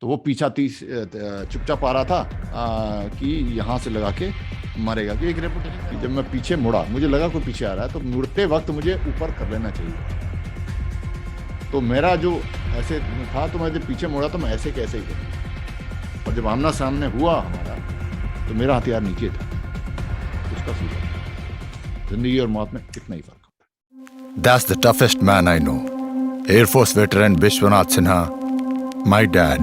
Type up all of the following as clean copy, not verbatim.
तो वो पीछा चुपचाप आ रहा था कि यहाँ से लगा के मरेगा। कि एक रेपुटेशन, जब मैं पीछे मुड़ा मुझे लगा कोई पीछे आ रहा है, तो मुड़ते वक्त मुझे ऊपर कर लेना चाहिए। तो मेरा जो ऐसे था, तो मैं जब पीछे मुड़ा तो मैं ऐसे कैसे ही करूँ, और जब आमना सामने हुआ हमारा, तो मेरा हथियार नीचे था, उसका सीधा। जिंदगी और मौत में कितना ही फर्क होता है। That's the toughest man I know. Air Force veteran Vishwanath Sinha, my dad.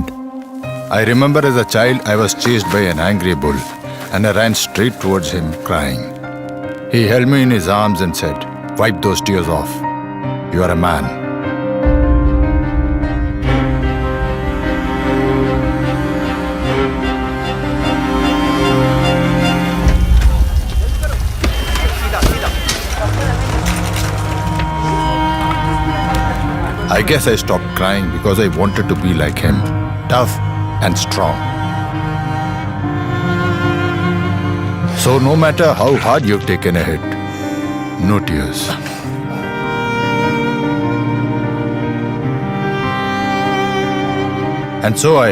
I remember as a child I was chased by an angry bull and I ran straight towards him crying. He held me in his arms and said, "Wipe those tears off. You are a man." I guess I stopped crying because I wanted to be like him, tough and strong. So no matter how hard you've taken a hit, no tears. And so I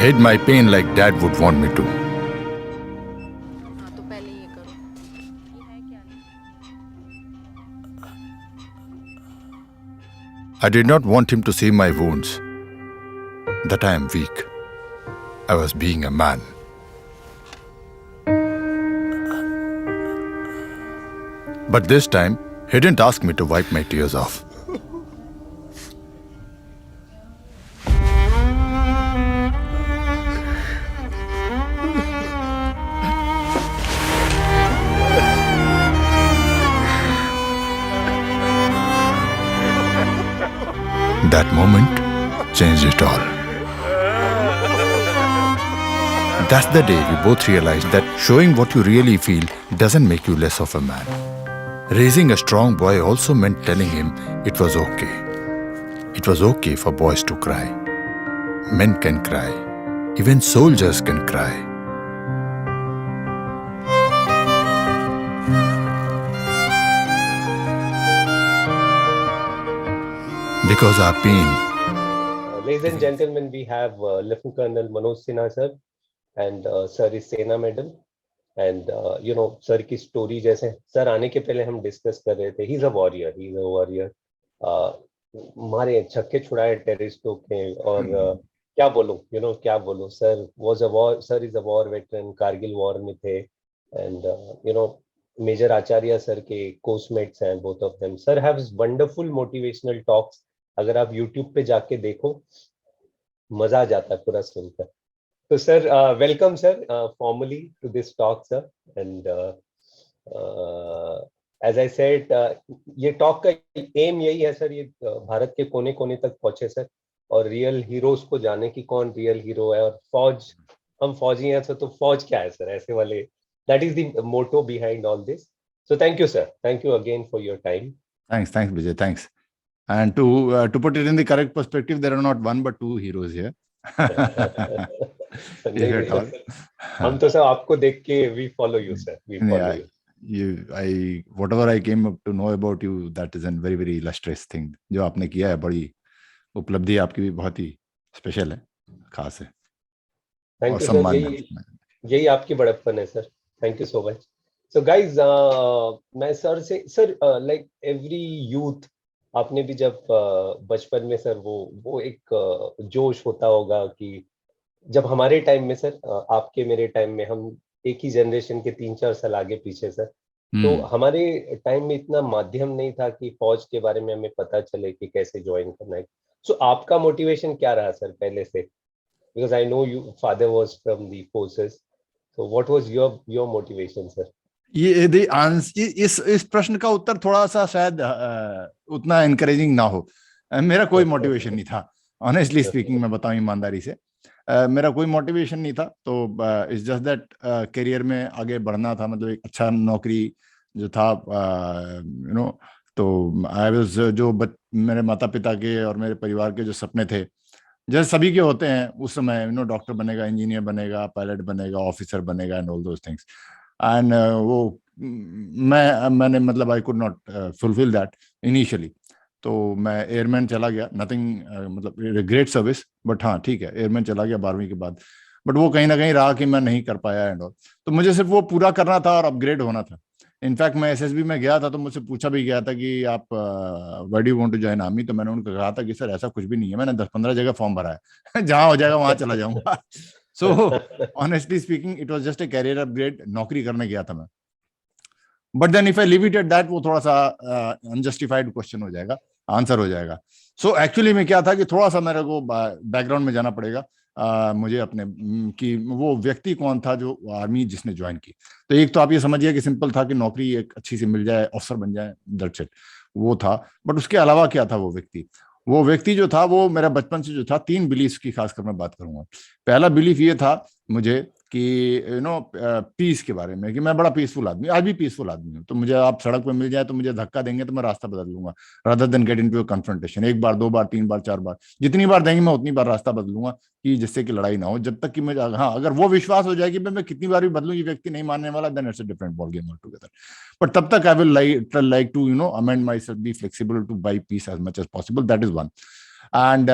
hid my pain like Dad would want me to. तो पहले ये करो, ये है क्या नहीं? I did not want him to see my wounds, that I am weak. I was being a man. But this time, he didn't ask me to wipe my tears off. That moment changed it all. That's the day we both realized that showing what you really feel doesn't make you less of a man. Raising a strong boy also meant telling him it was okay. It was okay for boys to cry. Men can cry. Even soldiers can cry. Because our pain. Ladies and gentlemen, we have Lieutenant Colonel Manoj Sinha sir, and sir is Sena medal, and sir की story जैसे sir आने के पहले हम discuss कर रहे थे, he's a warrior. मारे छक्के छुड़ाए टेररिस्टों के, और क्या बोलूं, sir is a war veteran, Kargil war में थे, and Major Acharya sir के co-mates हैं, both of them. Sir has wonderful motivational talks. अगर आप YouTube पे जाके देखो, मजा आ जाता है पूरा सुनकर. तो sir, welcome sir formally to this talk sir, and as I said, ये टॉक का एम यही है सर, ये भारत के कोने कोने तक पहुंचे सर, और रियल हीरोज को जाने की कौन रियल हीरो है, और फौज, हम फौजी हैं सर, तो फौज क्या है सर, ऐसे वाले, that is the motto behind all this. So thank you, sir. Thank you again for your time. Thanks, Vijay. Thanks. And to put it in the correct perspective, there are not one but two heroes here. हम तो sir आपको देख के we follow you, sir. We follow you. Whatever I came up to know about you, that is a very very illustrious thing. जो आपने किया है, बड़ी उपलब्धि आपकी भी बहुत ही स्पेशल है, खास है. Thank you, sir. यही आपकी बड़प्पन है sir. Thank you so much. So guys, मैं सर like every youth, आपने भी जब बचपन में सर वो एक जोश होता होगा कि जब हमारे टाइम में सर, आपके मेरे टाइम में, हम एक ही जनरेशन के 3-4 साल आगे पीछे सर, तो हमारे टाइम में इतना माध्यम नहीं था कि फौज के बारे में हमें पता चले कि कैसे ज्वाइन करना है. सो आपका मोटिवेशन क्या रहा सर पहले से? Because I know you father was from the forces, so what was your motivation sir? ये इस प्रश्न का उत्तर थोड़ा सा शायद उतना एनकरेजिंग ना हो. मेरा कोई मोटिवेशन नहीं था, ऑनेस्टली स्पीकिंग, मैं बताऊं ईमानदारी से. मेरा कोई मोटिवेशन नहीं था. तो इट्स जस्ट दैट करियर में आगे बढ़ना था, मतलब एक अच्छा नौकरी जो था, तो आई वाज, जो मेरे माता पिता के और मेरे परिवार के जो सपने थे, जैसे सभी के होते हैं उस समय, डॉक्टर बनेगा, इंजीनियर बनेगा, पायलट बनेगा, ऑफिसर बनेगा, and all those things. And वो मैंने मतलब आई could not fulfil that initially. तो मैं एयरमैन चला गया, नथिंग मतलब ग्रेट सर्विस, बट हाँ ठीक है, एयरमैन चला गया 12वीं के बाद। बट वो कहीं ना कहीं रहा कि मैं नहीं कर पाया एंड ऑल, तो मुझे सिर्फ वो पूरा करना था और अपग्रेड होना था। इनफैक्ट मैं एसएसबी में गया था तो मुझसे पूछा भी गया था कि आप why do you want to join army, तो मैंने उनको कहा था कि सर ऐसा कुछ भी नहीं है, मैंने 10-15 जगह फॉर्म भरा है जहां हो जाएगा वहां चला जाऊंगा। So honestly speaking it was just a career upgrade, नौकरी करने गया था मैं। But then if I leave it at that, वो थोड़ा सा अनजस्टिफाइड क्वेश्चन हो जाएगा, आंसर हो जाएगा। सो एक्चुअली में क्या था कि थोड़ा सा मेरे को बैकग्राउंड में जाना पड़ेगा, मुझे अपने कि वो व्यक्ति कौन था जो आर्मी जिसने ज्वाइन की। तो एक तो आप ये समझिए कि सिंपल था कि नौकरी एक अच्छी सी मिल जाए, ऑफिसर बन जाए, दैट्स इट, वो था। बट उसके अलावा क्या था वो व्यक्ति जो था वो मेरा बचपन से जो था, 3 बिलीफ की खासकर मैं बात करूंगा। पहला बिलीफ ये था मुझे कि पीस के बारे में, कि मैं बड़ा पीसफुल आदमी, आज भी पीसफुल आदमी हूँ। तो मुझे आप सड़क पे मिल जाए तो मुझे धक्का देंगे तो मैं रास्ता बदल लूंगा, rather than get into a confrontation. 1 बार 2 बार 3 बार 4 बार, जितनी बार देंगे मैं उतनी बार रास्ता बदलूंगा कि जिससे कि लड़ाई ना हो। जब तक कि मुझे, हाँ अगर वो विश्वास हो जाएगी मैं कितनी बार भी बदलूं ये व्यक्ति नहीं मानने वाला, then it's a different ball game altogether. But तब तक I will like to amend myself, be flexible to buy peace as much as possible, that is one. And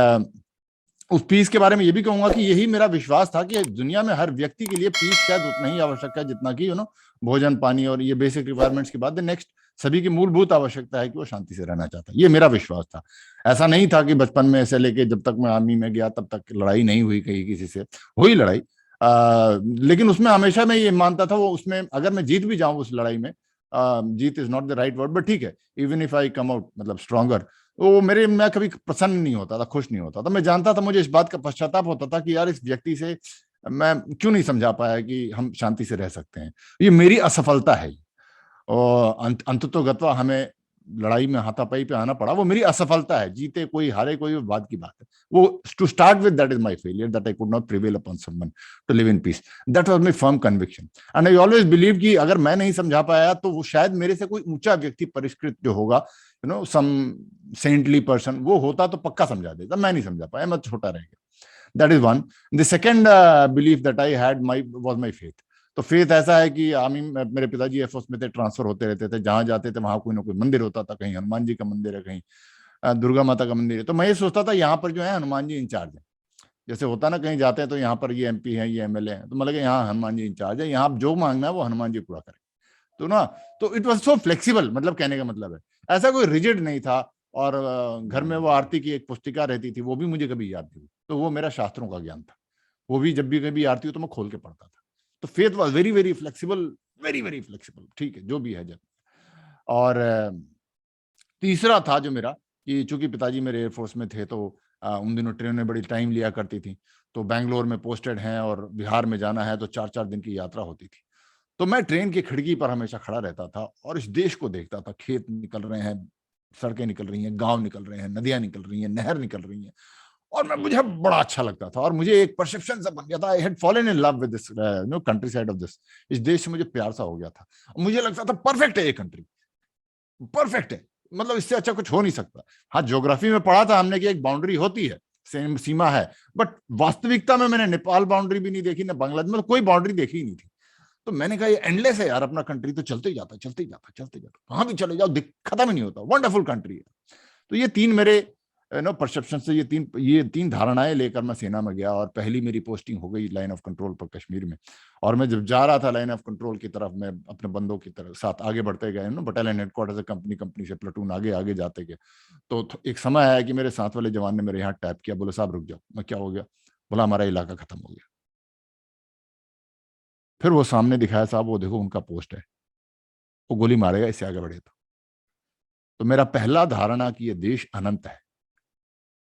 उस पीस के बारे में ये भी कहूंगा कि यही मेरा विश्वास था कि दुनिया में हर व्यक्ति के लिए पीस शायद उतना ही आवश्यक है जितना कि भोजन पानी और ये बेसिक रिक्वायरमेंट्स के बाद नेक्स्ट सभी की मूलभूत आवश्यकता है कि वो शांति से रहना चाहता है। ये मेरा विश्वास था। ऐसा नहीं था कि बचपन में से लेके जब तक मैं आर्मी में गया तब तक लड़ाई नहीं हुई कहीं किसी से, हुई लड़ाई, लेकिन उसमें हमेशा मैं ये मानता था वो उसमें अगर मैं जीत भी जाऊं उस लड़ाई में, जीत is not the right word but ठीक है, even if I come out मतलब स्ट्रॉन्गर, वो मैं कभी प्रसन्न नहीं होता था, खुश नहीं होता था। मैं जानता था, मुझे इस बात का पश्चाताप होता था कि यार इस व्यक्ति से मैं क्यों नहीं समझा पाया कि हम शांति से रह सकते हैं। ये मेरी असफलता है और अंततोगत्वा हमें लड़ाई में हाथापाई पे आना पड़ा, वो मेरी असफलता है। जीते कोई हारे कोई बाद की बात है। वो to start with that is my failure, that I could not prevail upon someone to live in peace. That was my firm conviction and I always believe कि अगर मैं नहीं समझा पाया तो वो शायद मेरे से कोई ऊंचा व्यक्ति परिष्कृत जो होगा, सम सेंटली पर्सन, वो होता तो पक्का समझा देता। मैं नहीं समझा पाया, मैं छोटा रह गया। That is one. The second belief that I had was my faith. तो फेथ ऐसा है कि आर्मी मेरे पिताजी एयरफोर्स में थे, ट्रांसफर होते रहते थे, जहां जाते थे वहां कोई ना कोई मंदिर होता था, कहीं हनुमान जी का मंदिर है, कहीं दुर्गा माता का मंदिर है। तो मैं ये सोचता था यहाँ पर जो है हनुमान जी इंचार्ज है। जैसे होता ना कहीं जाते हैं तो यहाँ पर ये एमपी है, ये एमएलए है, तो मतलब यहाँ हनुमान जी इंचार्ज है, यहाँ आप जो मांगना है वो हनुमान जी पूरा करें। तो इट वॉज सो फ्लेक्सिबल, मतलब कहने का मतलब है ऐसा कोई रिजिड नहीं था। और घर में वो आरती की एक पुस्तिका रहती थी, वो भी मुझे कभी याद नहीं, तो वो मेरा शास्त्रों का ज्ञान था। वो भी जब भी कभी आरती हो तो मैं खोल के पढ़ता था। तो faith was very very flexible, very very flexible, ठीक है जो भी है जब। और तीसरा था जो मेरा कि चूंकि पिताजी मेरे एयरफोर्स में थे तो उन दिनों ट्रेनें बड़ी टाइम लिया करती थी, तो बैंगलोर में पोस्टेड हैं और बिहार में जाना है तो 4-4 दिन की यात्रा होती थी। तो मैं ट्रेन की खिड़की पर हमेशा खड़ा रहता था और इस देश को देखता था। खेत निकल रहे हैं, सड़कें निकल रही हैं, गांव निकल रहे हैं, नदियां निकल रही हैं, नहर निकल रही हैं, और मुझे बड़ा अच्छा लगता था। और मुझे एक परसेप्शन सा बन गया था, I had fallen in love with this country side of this. इस देश से मुझे प्यार सा हो गया था। मुझे लगता था परफेक्ट है ये कंट्री, परफेक्ट है, मतलब इससे अच्छा कुछ हो नहीं सकता। हाँ ज्योग्राफी में पढ़ा था हमने कि एक बाउंड्री होती है, सीमा है, बट वास्तविकता में मैंने नेपाल बाउंड्री भी नहीं देखी, ना बांग्लादेश में, तो कोई बाउंड्री देखी ही नहीं थी। तो मैंने कहा ये एंडलेस है यार अपना कंट्री, तो चलते ही जाता चलते ही जाता चलते जाता, कहां भी चले जाओ खत्म ही नहीं होता, वंडरफुल कंट्री है। तो ये 3 मेरे परसेप्शन से, ये तीन धारणाएं लेकर मैं सेना में गया और पहली मेरी पोस्टिंग हो गई लाइन ऑफ कंट्रोल पर कश्मीर में। और मैं जब जा रहा था लाइन ऑफ कंट्रोल की तरफ, मैं अपने बंदों की तरफ साथ आगे बढ़ते गए, बटालियन हेडक्वार्टर से कंपनी से प्लेटून आगे आगे जाते गए। तो एक समय आया कि मेरे साथ वाले जवान ने मेरे यहाँ टैप किया, बोले साहब रुक जाओ। मैं क्या हो गया? बोला हमारा इलाका खत्म हो गया। फिर वो सामने दिखाया, साहब वो देखो उनका पोस्ट है, वो गोली मारेगा इससे आगे बढ़े तो मेरा पहला धारणा कि ये देश अनंत है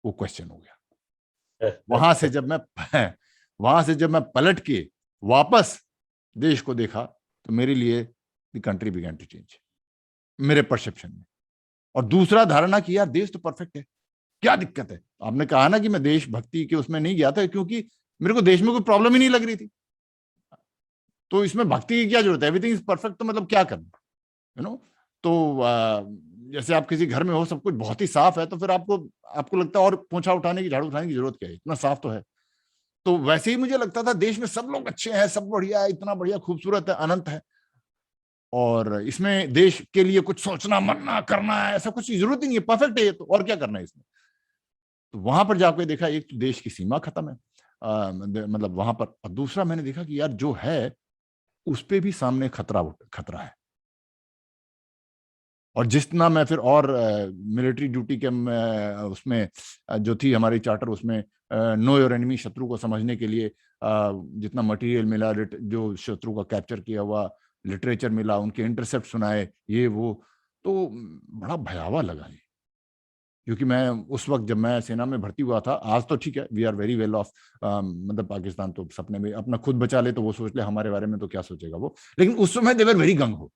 वो क्वेश्चन हो गया। वहां से जब मैं पलट के वापस देश को देखा तो मेरे लिए the country began to change, मेरे परसेप्शन में। और दूसरा धारणा कि यार देश तो परफेक्ट है, क्या दिक्कत है? आपने कहा ना कि मैं देशभक्ति के उसमें नहीं गया था क्योंकि मेरे को देश में कोई प्रॉब्लम ही नहीं लग रही थी, तो इसमें भक्ति की क्या जरूरत है? एवरीथिंग इज परफेक्ट, तो मतलब क्या करना, तो जैसे आप किसी घर में हो, सब कुछ बहुत ही साफ है, तो फिर आपको लगता है और पोंछा उठाने की, झाड़ू उठाने की जरूरत क्या है, इतना साफ तो है। तो वैसे ही मुझे लगता था देश में सब लोग अच्छे हैं, सब बढ़िया है, इतना बढ़िया खूबसूरत है, अनंत है। और इसमें देश के लिए कुछ सोचना मरना करना है, ऐसा कुछ जरूरत ही नहीं है, परफेक्ट है ये तो, और क्या करना है इसमें। तो वहां पर जाकर देखा एक तो देश की सीमा खत्म है, मतलब वहां पर, और दूसरा मैंने देखा कि यार जो है उस पे भी सामने खतरा है। और जितना मैं फिर और मिलिट्री ड्यूटी के उसमें जो थी हमारी चार्टर, उसमें नो योर एनिमी, शत्रु को समझने के लिए जितना मटेरियल मिला, जो शत्रु का कैप्चर किया हुआ लिटरेचर मिला, उनके इंटरसेप्ट सुनाए, ये वो, तो बड़ा भयावह लगा ये। क्योंकि मैं उस वक्त जब मैं सेना में भर्ती हुआ था, आज तो ठीक है, we are very well off, मतलब पाकिस्तान तो सपने में अपना खुद बचा ले तो वो सोच ले, हमारे बारे में तो क्या सोचेगा वो, लेकिन उस समय दे वर वेरी गंग हो।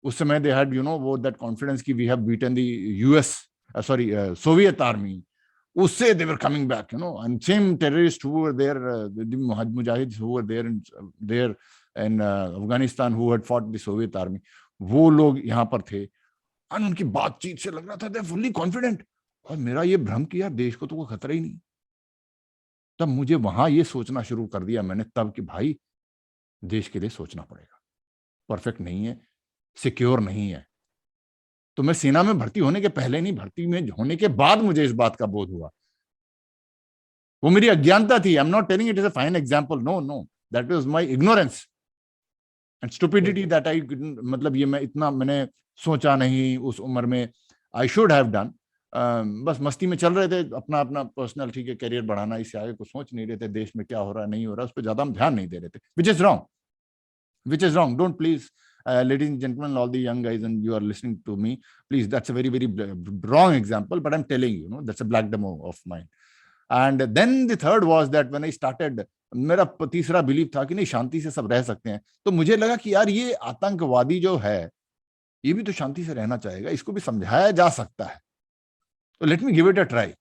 उस समय दे हैड वो दैट कॉन्फिडेंस कि we have beaten the US Soviet army. उससे they were coming back, and same terrorist who were there, the mujahids who were there in Afghanistan who had fought the Soviet army, वो लोग यहाँ पर थे। और उनकी बातचीत से लग रहा था दे फुल्ली कॉन्फिडेंट, और मेरा ये भ्रम किया देश को तो कोई खतरा ही नहीं। तब मुझे वहां ये सोचना शुरू कर दिया मैंने तब कि भाई देश के लिए सोचना पड़ेगा, परफेक्ट नहीं है, सिक्योर नहीं है। तो मैं सेना में भर्ती होने के पहले नहीं, भर्ती में होने के बाद मुझे इस बात का बोध हुआ। वो मेरी अज्ञानता थी। I am not telling it is a fine example, no, that was my ignorance and stupidity that I, मतलब ये मैंने सोचा नहीं उस उम्र में। आई शुड हैव डन, बस मस्ती में चल रहे थे, अपना पर्सनल, ठीक है, करियर बढ़ाना, इससे आगे कुछ सोच नहीं रहे थे, देश में क्या हो रहा है नहीं हो रहा उस पर ज्यादा हम ध्यान नहीं दे रहे थे, which is wrong. Don't please, ladies and gentlemen, all the young guys, and you are listening to me, please, that's a very very wrong example, but I'm telling you, that's a black demo of mine. And then the third was that when I started, मेरा तीसरा believe था कि नहीं, शांति से सब रह सकते हैं। तो मुझे लगा कि यार ये आतंकवादी जो है ये भी तो शांति से रहना चाहेगा, इसको भी समझाया जा सकता है, तो let me give it a try.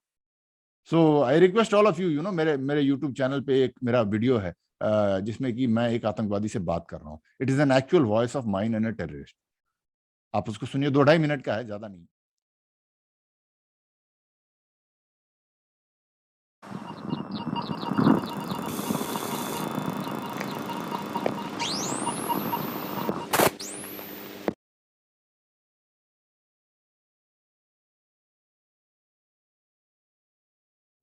So I request all of you, मेरे यूट्यूब चैनल पे एक मेरा वीडियो है जिसमें कि मैं एक आतंकवादी से बात कर रहा हूँ। It is an actual voice of mine and a terrorist. आप उसको सुनिए, 2-2.5 मिनट का है, ज्यादा नहीं।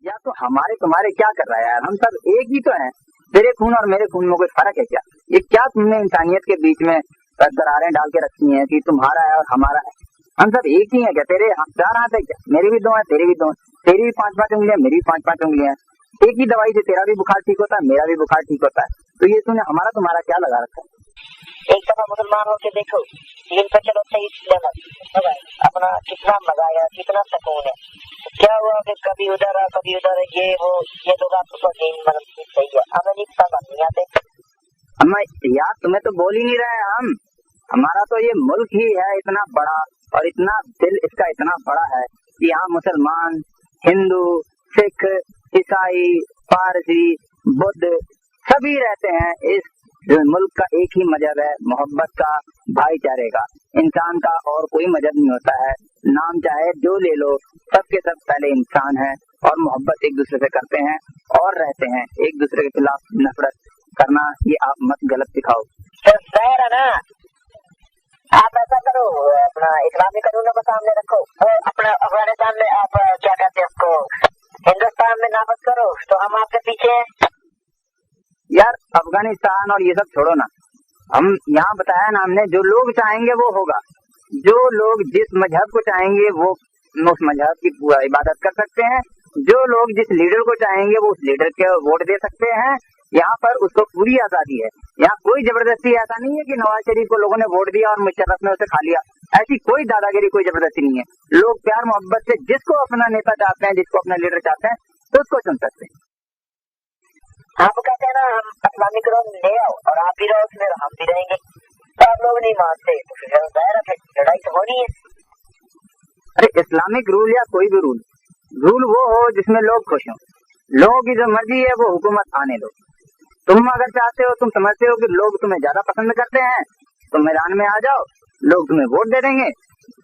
या तो हमारे तुम्हारे क्या कर रहा है यार, हम सब एक ही तो हैं। तेरे खून और मेरे खून में कोई फर्क है क्या? ये क्या तुमने इंसानियत के बीच में दरारें डाल के रखी हैं कि तुम्हारा है और हमारा है? हम सब एक ही हैं क्या? तेरे 4 हाथ है क्या? मेरे भी 2 हैं, तेरे भी 2 हैं, तेरी भी 5-5 उंगलियां, मेरी भी 5-5 उंगलियां। एक ही दवाई से तेरा भी बुखार ठीक होता है, मेरा भी बुखार ठीक होता है। तो ये तूने हमारा तुम्हारा क्या लगा रखा है? एक दफा मुसलमान होके देखो, दिन पर चलो सही लेवल अपना, कितना मजा आया, कितना सुकून है। क्या हुआ कि कभी उधर है कभी उधर है, ये वो, ये लोग आपको मतलब सही है, हमें नहीं समझ नहीं आते। हम यार तुम्हें तो बोल ही नहीं रहे हम, हमारा तो ये मुल्क ही है इतना बड़ा, और इतना दिल इसका इतना बड़ा है कि यहाँ मुसलमान, हिंदू, सिख, ईसाई, पारसी, बुद्ध सभी रहते हैं। इस मुल्क का एक ही मजहब है, मोहब्बत का, भाईचारे का। इंसान का और कोई मजहब नहीं होता है, नाम चाहे जो ले लो, सबके सब पहले इंसान है और मोहब्बत एक दूसरे से करते हैं और रहते हैं। एक दूसरे के खिलाफ नफरत करना ये आप मत गलत सिखाओ। तो है ना, आप ऐसा करो, अपना इस्लामी कानूनों को सामने रखो, अपना अफगानिस्तान में आप क्या कहते हैं उसको, हिंदुस्तान में नाफज करो, तो हम आपके पीछे हैं। यार अफगानिस्तान और ये सब छोड़ो ना, हम यहाँ बताया ना हमने, जो लोग चाहेंगे वो होगा। जो लोग जिस मजहब को चाहेंगे वो उस मजहब की इबादत कर सकते हैं। जो लोग जिस लीडर को चाहेंगे वो उस लीडर के वोट दे सकते हैं। यहाँ पर उसको पूरी आजादी है। यहाँ कोई जबरदस्ती ऐसा नहीं है कि नवाज शरीफ को लोगों ने वोट दिया और मुशर्रफ ने उसे खा लिया। ऐसी कोई दादागिरी, कोई जबरदस्ती नहीं है। लोग प्यार मोहब्बत से जिसको अपना नेता चाहते हैं, जिसको अपना लीडर चाहते हैं, तो उसको चुन सकते हैं। आप कहते हैं ना हम इस्लामिक रूल ले आओ और आप भी रहो उसमें, हम भी रहेंगे, तो आप लोग नहीं मानते तो फिर लड़ाई तो होनी है। अरे इस्लामिक रूल या कोई भी रूल वो हो जिसमें लोग खुश हों। लोगों की जो मर्जी है वो हुकूमत आने दो। तुम अगर चाहते हो, तुम समझते हो कि लोग तुम्हें ज्यादा पसंद करते हैं, तो मैदान में आ जाओ, लोग तुम्हें वोट दे देंगे,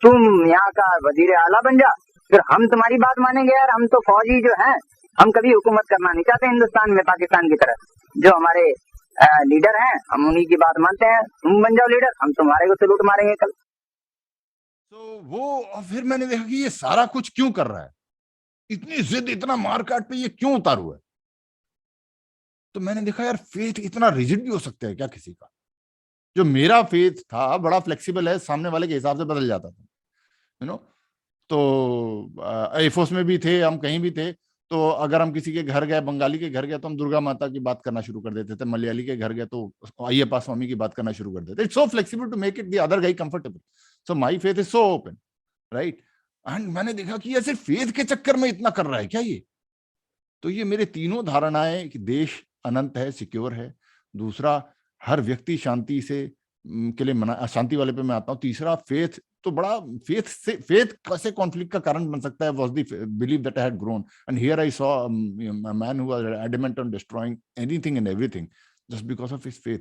तुम यहाँ का वजीर आला बन जा, फिर हम तुम्हारी बात मानेंगे। यार हम तो फौजी जो हैं, हम कभी हुकूमत करना नहीं चाहते हिंदुस्तान में पाकिस्तान की तरह, जो हमारे लीडर हैं, हम उन्हीं की बात मानते हैं, तुम बन जाओ लीडर, हम तुम्हारे को सलूट मारेंगे कल। तो वो, और फिर मैंने देखा कि ये सारा कुछ क्यों कर रहा है, इतनी जिद, इतना मारकाट पे ये क्यों उतारू हुआ है। तो मैंने देखा यार, फेथ इतना रिजिड भी हो सकता है क्या किसी का। जो मेरा फेथ था बड़ा फ्लेक्सिबल है, सामने वाले के हिसाब से बदल जाता था, यू नो। तो एयरफोर्स में भी थे हम, कहीं भी थे, तो अगर हम किसी के घर गए, बंगाली के घर गए, तो हम दुर्गा माता की बात करना शुरू कर देते थे, मलयाली के घर गए तो अय्यप्पा स्वामी की बात करना शुरू कर देते। It's so flexible to make it the other guy comfortable, so my faith is so open, right. एंड मैंने देखा कि ये सिर्फ फेथ के चक्कर में इतना कर रहा है क्या ये। तो ये मेरे तीनों धारणाएं कि देश अनंत है, सिक्योर है, दूसरा हर व्यक्ति शांति से के लिए मना, शांति वाले पे मैं आता हूँ, तीसरा फेथ, तो बड़ा फेथ कैसे कॉन्फ्लिक्ट का कारण बन सकता है, was the belief that I had grown, and here I saw a man who was adamant on destroying anything and everything just because of his faith,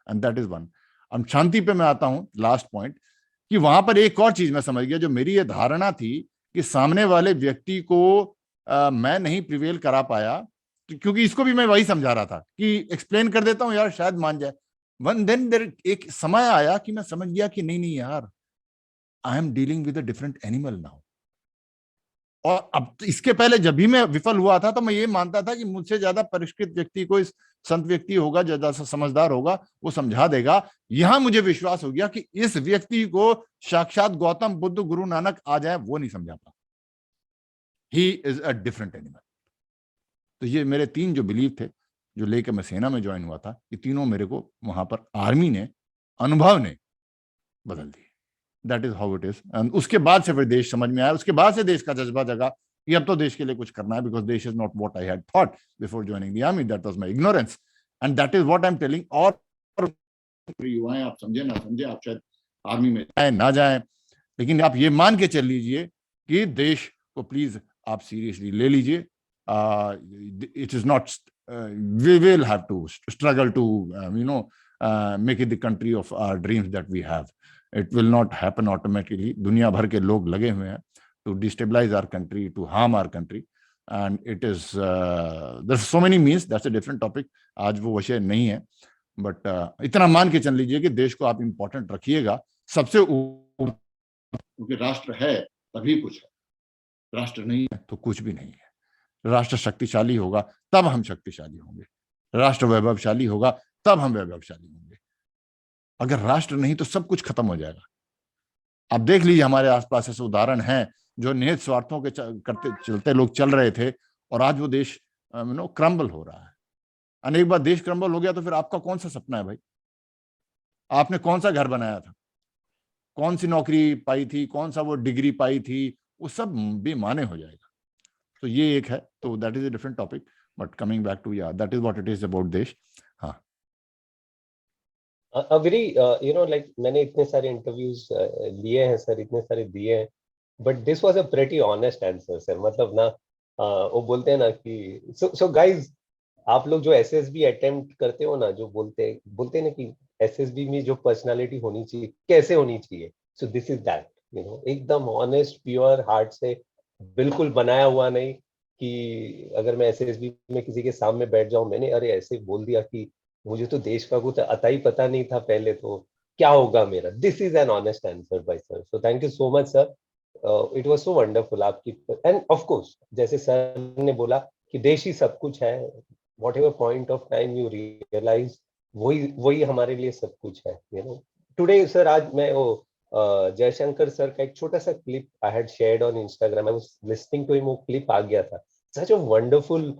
and that is one. अब शांति पे मैं आता हूँ, लास्ट पॉइंट, कि वहां पर एक और चीज मैं समझ गया, जो मेरी ये धारणा थी कि सामने वाले व्यक्ति को मैं नहीं प्रिवेल करा पाया, क्योंकि इसको भी मैं वही समझा रहा था कि एक्सप्लेन कर देता हूँ यार शायद मान जाए। वन देन देर एक समय आया कि मैं समझ गया कि नहीं नहीं यार, आई am dealing with a different animal now. और अब इसके पहले जब भी मैं विफल हुआ था तो मैं ये मानता था कि मुझसे ज्यादा परिष्कृत व्यक्ति को, इस संत व्यक्ति होगा, ज्यादा समझदार होगा, वो समझा देगा। यहां मुझे विश्वास हो गया कि इस व्यक्ति को साक्षात गौतम बुद्ध, गुरु नानक आ जाए, वो नहीं समझा पा, he is a different animal. तो ये मेरे तीन जो बिलीव थे, जो लेकर मैं सेना में ज्वाइन हुआ था, ये तीनों मेरे को वहां पर आर्मी ने, अनुभव ने बदल दिए। That is how it is. And उसके बाद से फिर देश समझ में आया, उसके बाद से देश का जज्बा जगा कि अब तो देश के लिए कुछ करना है, बिकॉज देश is not what I had thought before joining the army, that was my ignorance, and that is what I am telling. और युवाएं, आप समझे ना समझे, आप शायद आर्मी में जाए ना जाए, लेकिन आप ये मान के चल लीजिए कि देश को प्लीज आप सीरियसली ले लीजिए। It is not, we will have to struggle to make it the country of our dreams that we have. It will not happen automatically. दुनिया भर के लोग लगे हुए हैं to destabilize our country, to harm our country, and it is there's so many means. That's a different topic. आज वो विषय नहीं है, बट इतना मान के चल लीजिए कि देश को आप इम्पोर्टेंट रखिएगा सबसे ऊपर, क्योंकि राष्ट्र है तभी कुछ है, राष्ट्र नहीं है तो कुछ भी नहीं है। राष्ट्र शक्तिशाली होगा तब हम शक्तिशाली होंगे, राष्ट्र वैभवशाली होगा तब हम वैभवशाली होंगे। अगर राष्ट्र नहीं तो सब कुछ खत्म हो जाएगा। आप देख लीजिए, हमारे आसपास ऐसे उदाहरण हैं जो निहित स्वार्थों के करते चलते लोग चल रहे थे, और आज वो देश क्रम्बल हो रहा है। और एक बार देश क्रम्बल हो गया तो फिर आपका कौन सा सपना है भाई? आपने कौन सा घर बनाया था, कौन सी नौकरी पाई थी, कौन सा वो डिग्री पाई थी, वो सब बेमाने हो जाएगा। तो ये एक है, तो that is a different topic, but coming back to, yeah that is what it is about देश। हाँ, अग्री, लाइक मैंने इतने सारे इंटरव्यूज लिए हैं सर, इतने सारे दिए हैं, but this was a pretty honest answer sir. मतलब ना, वो बोलते हैं ना कि सो गाइज, आप लोग जो एसएसबी अटेम्प्ट करते हो ना, जो बोलते हैं ना कि एसएसबी में जो पर्सनालिटी होनी चाहिए, कैसे होनी चाहिए, सो दिस इज दैट, एकदम ऑनेस्ट, प्योर हार्ट से, बिल्कुल बनाया हुआ नहीं कि अगर मैं एसएसबी में किसी के सामने बैठ जाऊं, मैंने अरे ऐसे बोल दिया कि मुझे तो देश का कुछ अता ही पता नहीं था पहले, तो क्या होगा मेरा। This is an honest answer by sir, so thank you so much sir, it was so wonderful आपकी। एंड ऑफ कोर्स जैसे सर ने बोला कि देश ही सब कुछ है, whatever point of time you realise, वही हमारे लिए सब कुछ है, टुडे सर। आज मैं वो जयशंकर सर का एक छोटा सा clip I had shared on Instagram, I was listening to him, वो क्लिप आ गया था, such a wonderful,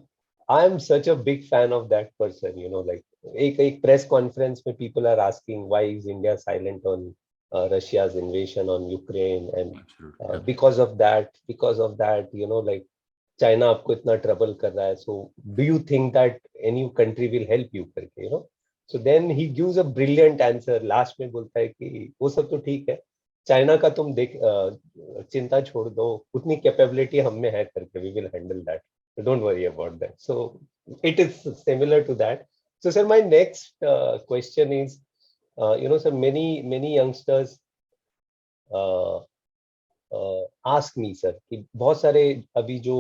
I am such a big fan of that person, like एक प्रेस कॉन्फ्रेंस में people are asking why is India silent on Russia's invasion on Ukraine, and because of that, like China आपको इतना trouble कर रहा है, so do you think that any country will help you करके, so then he gives a brilliant answer. Last में बोलता है कि वो सब तो ठीक है, चाइना का तुम देख, चिंता छोड़ दो, उतनी कैपेबिलिटी हम में है करके, we will handle that, don't worry about that. So it is similar to that. So sir, my next question is, sir, many youngsters ask me sir कि बहुत सारे अभी जो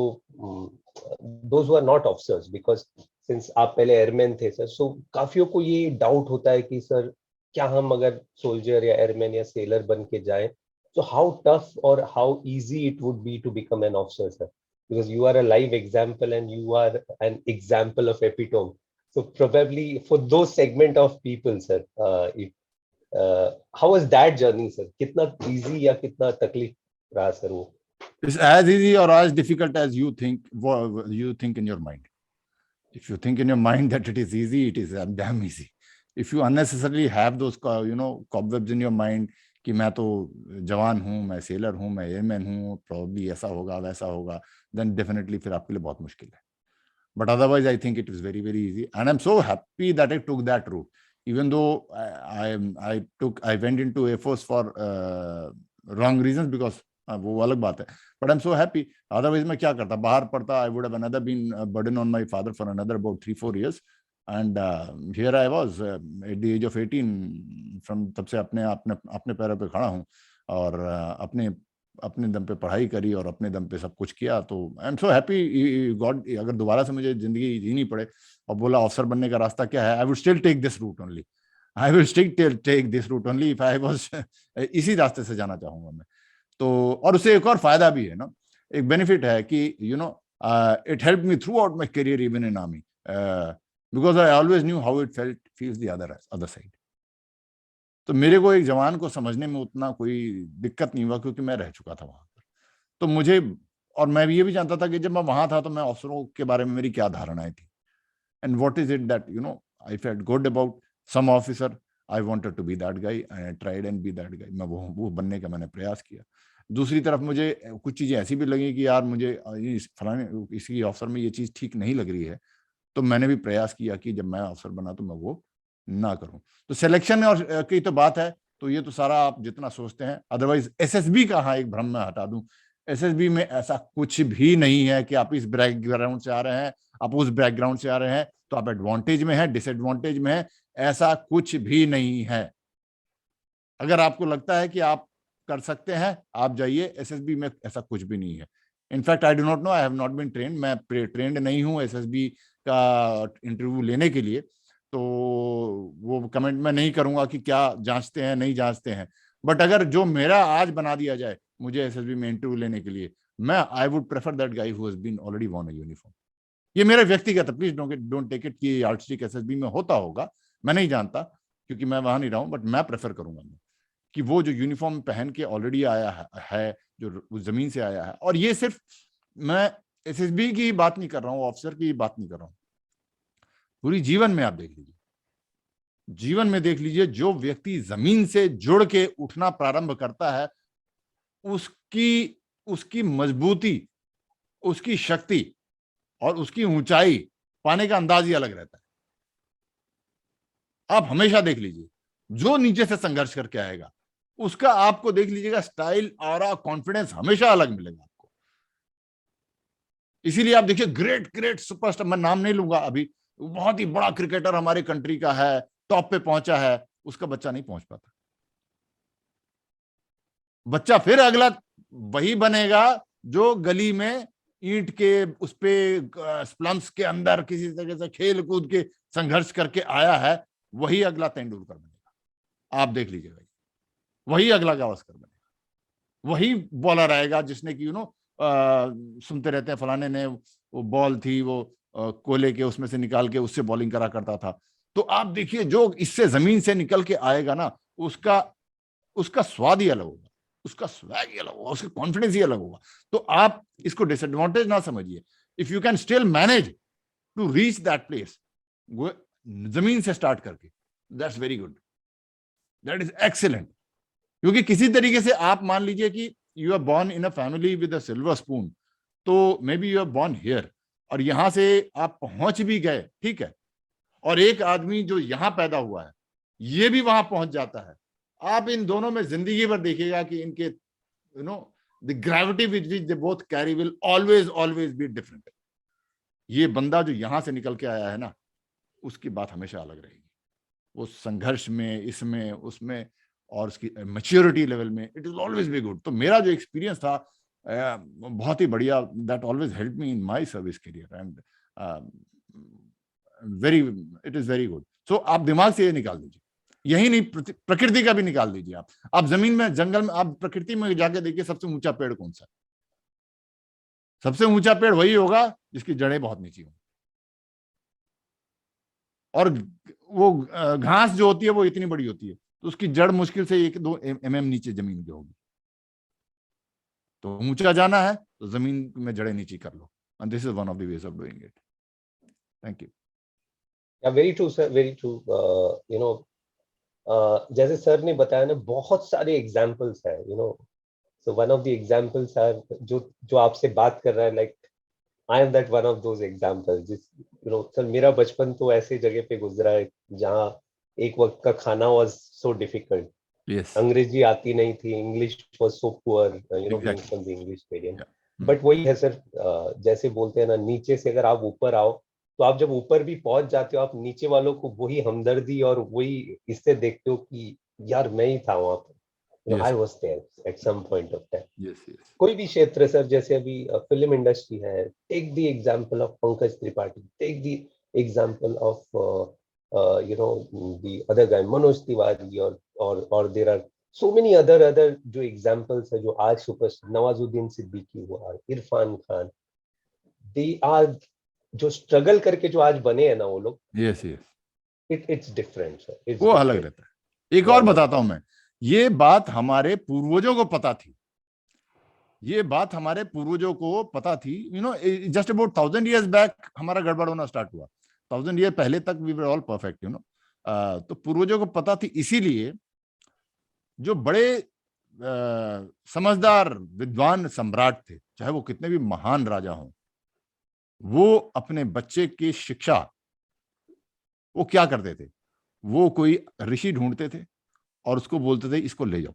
those who are not officers, because since आप पहले airman थे sir, सो काफियों को ये डाउट होता है कि सर क्या हम अगर सोल्जर या एयरमैन या सेलर बन के जाएं, so how tough or how easy it would be to become an officer, sir? Because you are a live example and you are an example of epitome. So probably for those segment of people, sir, how was that journey, sir? कितना easy या कितना तकलीफ रहा sir वो? It's as easy or as difficult as you think in your mind. If you think in your mind that it is easy, it is damn easy. If you unnecessarily have those cobwebs in your mind कि मैं तो जवान हूँ, मैं seller हूँ, मैं airman हूँ, probably ऐसा होगा वैसा होगा, then definitely फिर आपके लिए बहुत मुश्किल है. But otherwise, I think it is very, very easy, and I'm so happy that I took that route. Even though I went into Air Force for wrong reasons, because वो अलग बात है. But I'm so happy. Otherwise, मैं क्या करता? बाहर पढ़ता. I would have another been a burden on my father for another about 3-4 years. And here I was at the age of 18. From तब से अपने पैरों पे खड़ा हूँ और अपने दम पे पढ़ाई करी और अपने दम पे सब कुछ किया. तो I am so happy. God अगर दोबारा से मुझे जिंदगी जीनी पड़े और बोला ऑफिसर बनने का रास्ता क्या है, I would still take this route only. I will still take this route only if I was. इसी रास्ते से जाना चाहूंगा मैं. तो और उससे एक और फायदा भी है ना, एक बेनिफिट है कि it help me through out my career even in army, because I always knew how it feels the other side. तो मेरे को एक जवान को समझने में उतना कोई दिक्कत नहीं हुआ क्योंकि मैं रह चुका था वहां पर. तो मुझे, और मैं ये भी जानता था कि जब मैं वहां था तो मैं अफसरों के बारे में मेरी क्या धारणाएं थी, and what is it that I felt good about some officer. I wanted to be that guy and I tried and be that guy. मैं वो बनने का मैंने प्रयास किया. दूसरी तरफ मुझे कुछ चीजें ऐसी भी लगी कि यार मुझे फलाने इसी ऑफिसर में ये चीज ठीक नहीं लग रही है, तो मैंने भी प्रयास किया कि जब मैं अफसर बना तो मैं वो ना करूं. तो सिलेक्शन और की तो बात है, तो ये तो सारा आप जितना सोचते हैं. अदरवाइज एसएसबी का हाँ एक भ्रम में हटा दूं, एसएसबी में ऐसा कुछ भी नहीं है कि आप इस बैकग्राउंड से आ रहे हैं, आप उस बैकग्राउंड से आ रहे हैं तो आप एडवांटेज में है, डिसएडवांटेज में है. ऐसा कुछ भी नहीं है. अगर आपको लगता है कि आप कर सकते हैं, आप जाइए. एसएसबी में ऐसा कुछ भी नहीं है. In fact I do not know, I have not been trained. मैं ट्रेंड नहीं हूं एसएसबी का इंटरव्यू लेने के लिए, तो वो कमेंट मैं नहीं करूंगा कि क्या जांचते हैं नहीं जांचते हैं. बट अगर जो मेरा आज बना दिया जाए मुझे एसएसबी में इंटरव्यू लेने के लिए, मैं I would prefer that guy who has been already worn a uniform. ये मेरा व्यक्तिगत है. प्लीज डोंट टेक इट कि आर्टिस्टिक एसएसबी में होता होगा, मैं नहीं जानता क्योंकि मैं वहां नहीं रहा हूं. बट मैं प्रेफर करूंगा कि वो जो यूनिफॉर्म पहन के ऑलरेडी आया है, जो जमीन से आया है. और ये सिर्फ मैं एसएसबी की बात नहीं कर रहा हूँ, ऑफिसर की बात नहीं कर रहा हूँ. पूरी जीवन में आप देख लीजिए, जीवन में देख लीजिए, जो व्यक्ति जमीन से जुड़ के उठना प्रारंभ करता है उसकी मजबूती, उसकी शक्ति और उसकी ऊंचाई पाने का अंदाज ही अलग रहता है. आप हमेशा देख लीजिए, जो नीचे से संघर्ष करके आएगा उसका आपको देख लीजिएगा स्टाइल, ऑरा, कॉन्फिडेंस हमेशा अलग मिलेगा आपको. इसीलिए आप देखिए ग्रेट सुपरस्टार, मैं नाम नहीं लूंगा अभी, बहुत ही बड़ा क्रिकेटर हमारे कंट्री का है, टॉप पे पहुंचा है, उसका बच्चा नहीं पहुंच पाता. बच्चा फिर अगला वही बनेगा जो गली में ईंट के उस पे स्लम्स के अंदर किसी तरह से खेल कूद के संघर्ष करके आया है, वही अगला तेंदुलकर बनेगा. आप देख लीजिएगा, वही अगला गावस्कर बनेगा. वही बॉलर आएगा जिसने कि सुनते रहते हैं फलाने ने वो बॉल थी वो कोयले के उसमें से निकाल के उससे बॉलिंग करा करता था. तो आप देखिए जो इससे जमीन से निकल के आएगा ना, उसका स्वाद ही अलग होगा, उसका स्वैग ही अलग होगा, उसका कॉन्फिडेंस ही अलग होगा. तो आप इसको डिसएडवांटेज ना समझिए. If you can still manage to reach that place जमीन से स्टार्ट करके, that's very good, that is excellent. क्योंकि किसी तरीके से आप मान लीजिए कि you are born in a family with a silver spoon, तो maybe you are born here, और यहां से आप पहुंच भी गए, ठीक है, और एक आदमी जो यहां पैदा हुआ है ये भी वहां पहुंच जाता है. आप इन दोनों में जिंदगी भर देखिएगा कि इनके the gravity which they both carry will always be different. ये बंदा जो यहां से निकल के आया है ना, उसकी बात हमेशा अलग रहेगी. वो संघर्ष में, इसमें उसमें, और उसकी मैच्योरिटी लेवल में, it will always be good. तो मेरा जो एक्सपीरियंस था बहुत ही बढ़िया, that always help me in my service career. And it is very good. So आप दिमाग से ये निकाल दीजिए, यही नहीं प्रकृति का भी निकाल दीजिए. आप जमीन में, जंगल में, आप प्रकृति में जाके देखिए सबसे ऊंचा पेड़ कौन सा है. सबसे ऊंचा पेड़ वही होगा जिसकी जड़ें बहुत नीची होंगी, और वो घास जो होती है वो इतनी बड़ी होती है तो उसकी जड़ मुश्किल से 1-2 mm नीचे जमीन की होगी. तो ऊंचा जाना है तो जमीन में जड़ें नीची कर लो. And this is one of the ways of doing it. Thank you. Very true sir, very true. जैसे सर ने बताया ना, बहुत सारे एग्जाम्पल्स है. So one of the examples are जो आपसे बात कर रहा है, like I am that one of those examples. Sir मेरा बचपन तो ऐसे जगह पे गुजरा है जहाँ एक वक्त का खाना वाज सो डिफिकल्ट. Yes. अंग्रेजी आती नहीं थी, English was so poor, being from the English medium. But वही है सर, जैसे बोलते हैं ना, नीचे से अगर आप ऊपर आओ तो आप जब ऊपर भी पहुंच जाते हो, आप नीचे वालों को वही हमदर्दी और वही इससे देखते हो कि यार मैं ही था वहां पर. I was there at some point of time. Yes, yes. कोई भी क्षेत्र सर, जैसे अभी फिल्म इंडस्ट्री है, take the example of Pankaj Tripathi, take the example of the other guy Manoj Tiwari, और there are so many other जो एग्जांपल्स है जो आज सुपरस्टार, नवाजुद्दीन सिद्दीकी हुआ, इरफान खान, दे आर जो स्ट्रगल करके जो आज बने हैं ना वो लोग. Yes, yes. It's different sir, वो अलग रहता है. एक और बताता हूं मैं, ये बात हमारे पूर्वजों को पता थी. ये बात हमारे पूर्वजों को पता थी. जस्ट अबाउट 1000 years बैक हमारा गड़बड़ होना स्टार्ट हुआ. 1000 years पहले तक वी वर ऑल परफेक्ट. तो पूर्वजों को पता थी, इसीलिए जो बड़े समझदार विद्वान सम्राट थे, चाहे वो कितने भी महान राजा हों, वो अपने बच्चे की शिक्षा वो क्या करते थे, वो कोई ऋषि ढूंढते थे और उसको बोलते थे इसको ले जाओ,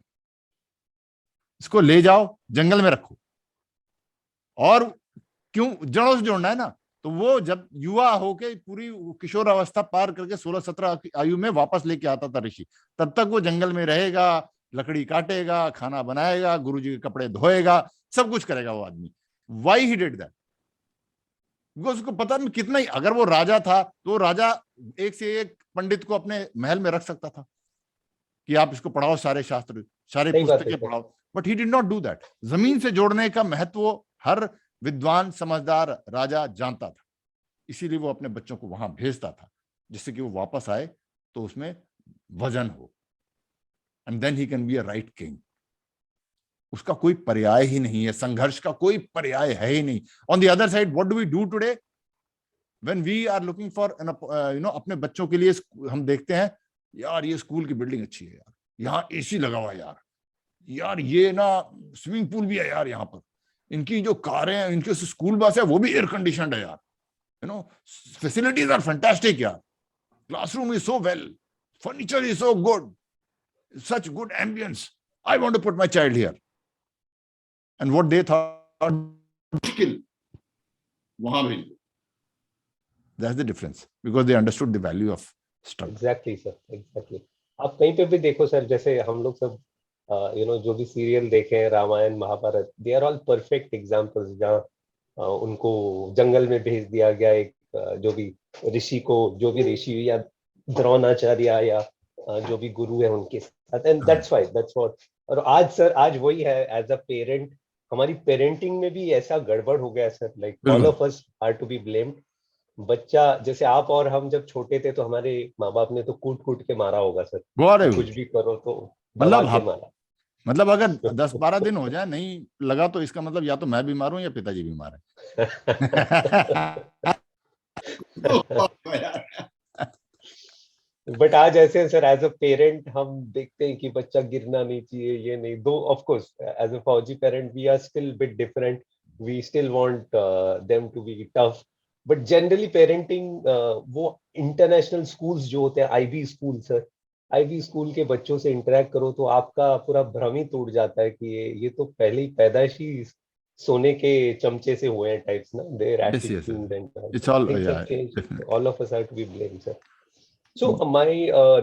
इसको ले जाओ, जंगल में रखो. और क्यों, जड़ों से जोड़ना है ना. तो वो जब युवा होके पूरी किशोर अवस्था पार करके 16-17 आयु में वापस लेके आता था ऋषि, तब तक वो जंगल में रहेगा, लकड़ी काटेगा, खाना बनाएगा, गुरुजी के कपड़े धोएगा, सब कुछ करेगा वो आदमी. Why he did that? Because उसको पता नहीं कितना ही, अगर वो राजा था तो राजा एक से एक पंडित को अपने महल में रख सकता था कि आप इसको पढ़ाओ, सारे शास्त्र, सारे पुस्तकें पढ़ाओ. But he did not do that. जमीन से जोड़ने का महत्व हर विद्वान समझदार राजा जानता था, इसीलिए वो अपने बच्चों को वहां भेजता था, जिससे कि वो वापस आए तो उसमें वजन हो. And then he can be a right king. उसका कोई पर्याय ही नहीं है, संघर्ष का कोई पर्याय है ही नहीं. On the other side, what do we do today when we are looking for अपने बच्चों के लिए हम देखते हैं, यार ये स्कूल की बिल्डिंग अच्छी है यार, यहाँ एसी लगा हुआ है यार ये ना स्विमिंग पूल भी है यार, यहाँ पर इनकी जो कारें हैं, इनके स्कूल बस है वो भी एयर कंडीशनड है यार, फैसिलिटीज आर फैंटास्टिक यार, classroom is so well, furniture is so good, such good ambience, I want to put my child here. And what they thought, मुश्किल वहां भेज दो. That's the difference, because they understood the value of struggle. Exactly sir, exactly. आप कहीं पे भी देखो sir, जैसे हम लोग सब जो भी सीरियल देखे हैं, Ramayan Mahabharat, they are all perfect examples जहाँ उनको जंगल में भेज दिया गया, एक जो भी ऋषि या द्रोणाचार्य या जो भी गुरु है उनके साथ. And that's what. और आज सर, आज वही है, एज अ पेरेंट हमारी पेरेंटिंग में भी ऐसा गड़बड़ हो गया sir, like all of us are to be blamed. बच्चा, जैसे आप और हम जब छोटे थे तो हमारे माँ बाप ने तो कूट कूट के मारा होगा सर, कुछ भी करो तो दबा के मारा. मतलब अगर 10-12 दिन हो जाए नहीं लगा तो इसका मतलब या तो मैं बीमार हूं या पिताजी बीमार है. बट आज ऐसे सर, एज अ पेरेंट हम देखते हैं कि बच्चा गिरना नहीं चाहिए, ये नहीं. दो ऑफ कोर्स एज अ फौजी parent we are still bit different, we still want them to be tough. But generally parenting, वो इंटरनेशनल स्कूल्स जो होते हैं, ivy school sir, ivy school के बच्चों से इंटरेक्ट करो तो आपका पूरा भ्रम ही टूट जाता है कि ये तो पहले ही पैदाइशी सोने के चमचे से हुए हैं टाइप्स ना. Their attitude and it's all of us are to be blamed sir. So my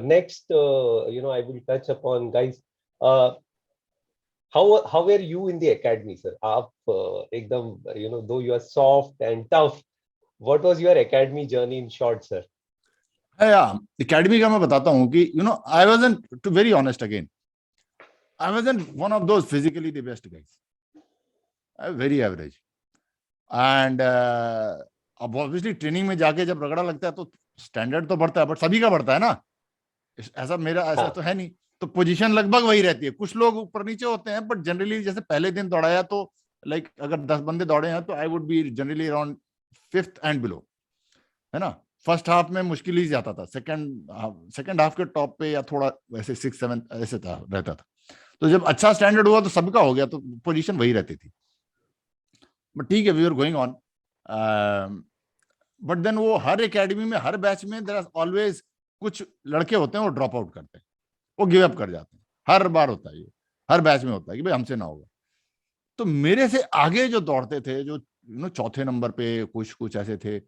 next, I will touch upon, guys. How were you in the academy, sir? आप एकदम, though you are soft and tough, what was your academy journey in short, sir? है या academy का मैं बताता हूँ कि I wasn't, to very honest again, I wasn't one of those physically the best guys, I very average. And अब obviously training में जाके जब रगड़ा लगता है तो स्टैंडर्ड तो बढ़ता है, बट सभी का बढ़ता है ना, ऐसा मेरा ऐसा हाँ। तो है नहीं। तो पोजीशन लगभग वही रहती है, कुछ लोग ऊपर नीचे होते हैं, बट जनरली जैसे पहले दिन दौड़ाया तो लाइक अगर 10 बंदे दौड़े हैं तो I would be generally around 5th and below, है ना। फर्स्ट हाफ में मुश्किल ही जाता था, सेकंड हाफ के टॉप पे या थोड़ा वैसे 6-7 ऐसे था रहता था। तो जब अच्छा स्टैंडर्ड हुआ तो सबका हो गया, तो पोजीशन वही रहती थी। बट ठीक है, we are going on. But then वो हर एकेडमी में, हर बैच में देयर आर ऑलवेज कुछ लड़के होते हैं वो ड्रॉप आउट करते हैं, वो गिव अप कर जाते हैं। हर बार होता है ये, हर बैच में होता है कि भाई हमसे ना होगा। तो मेरे से आगे जो दौड़ते थे, जो चौथे नंबर पे कुछ कुछ ऐसे थे,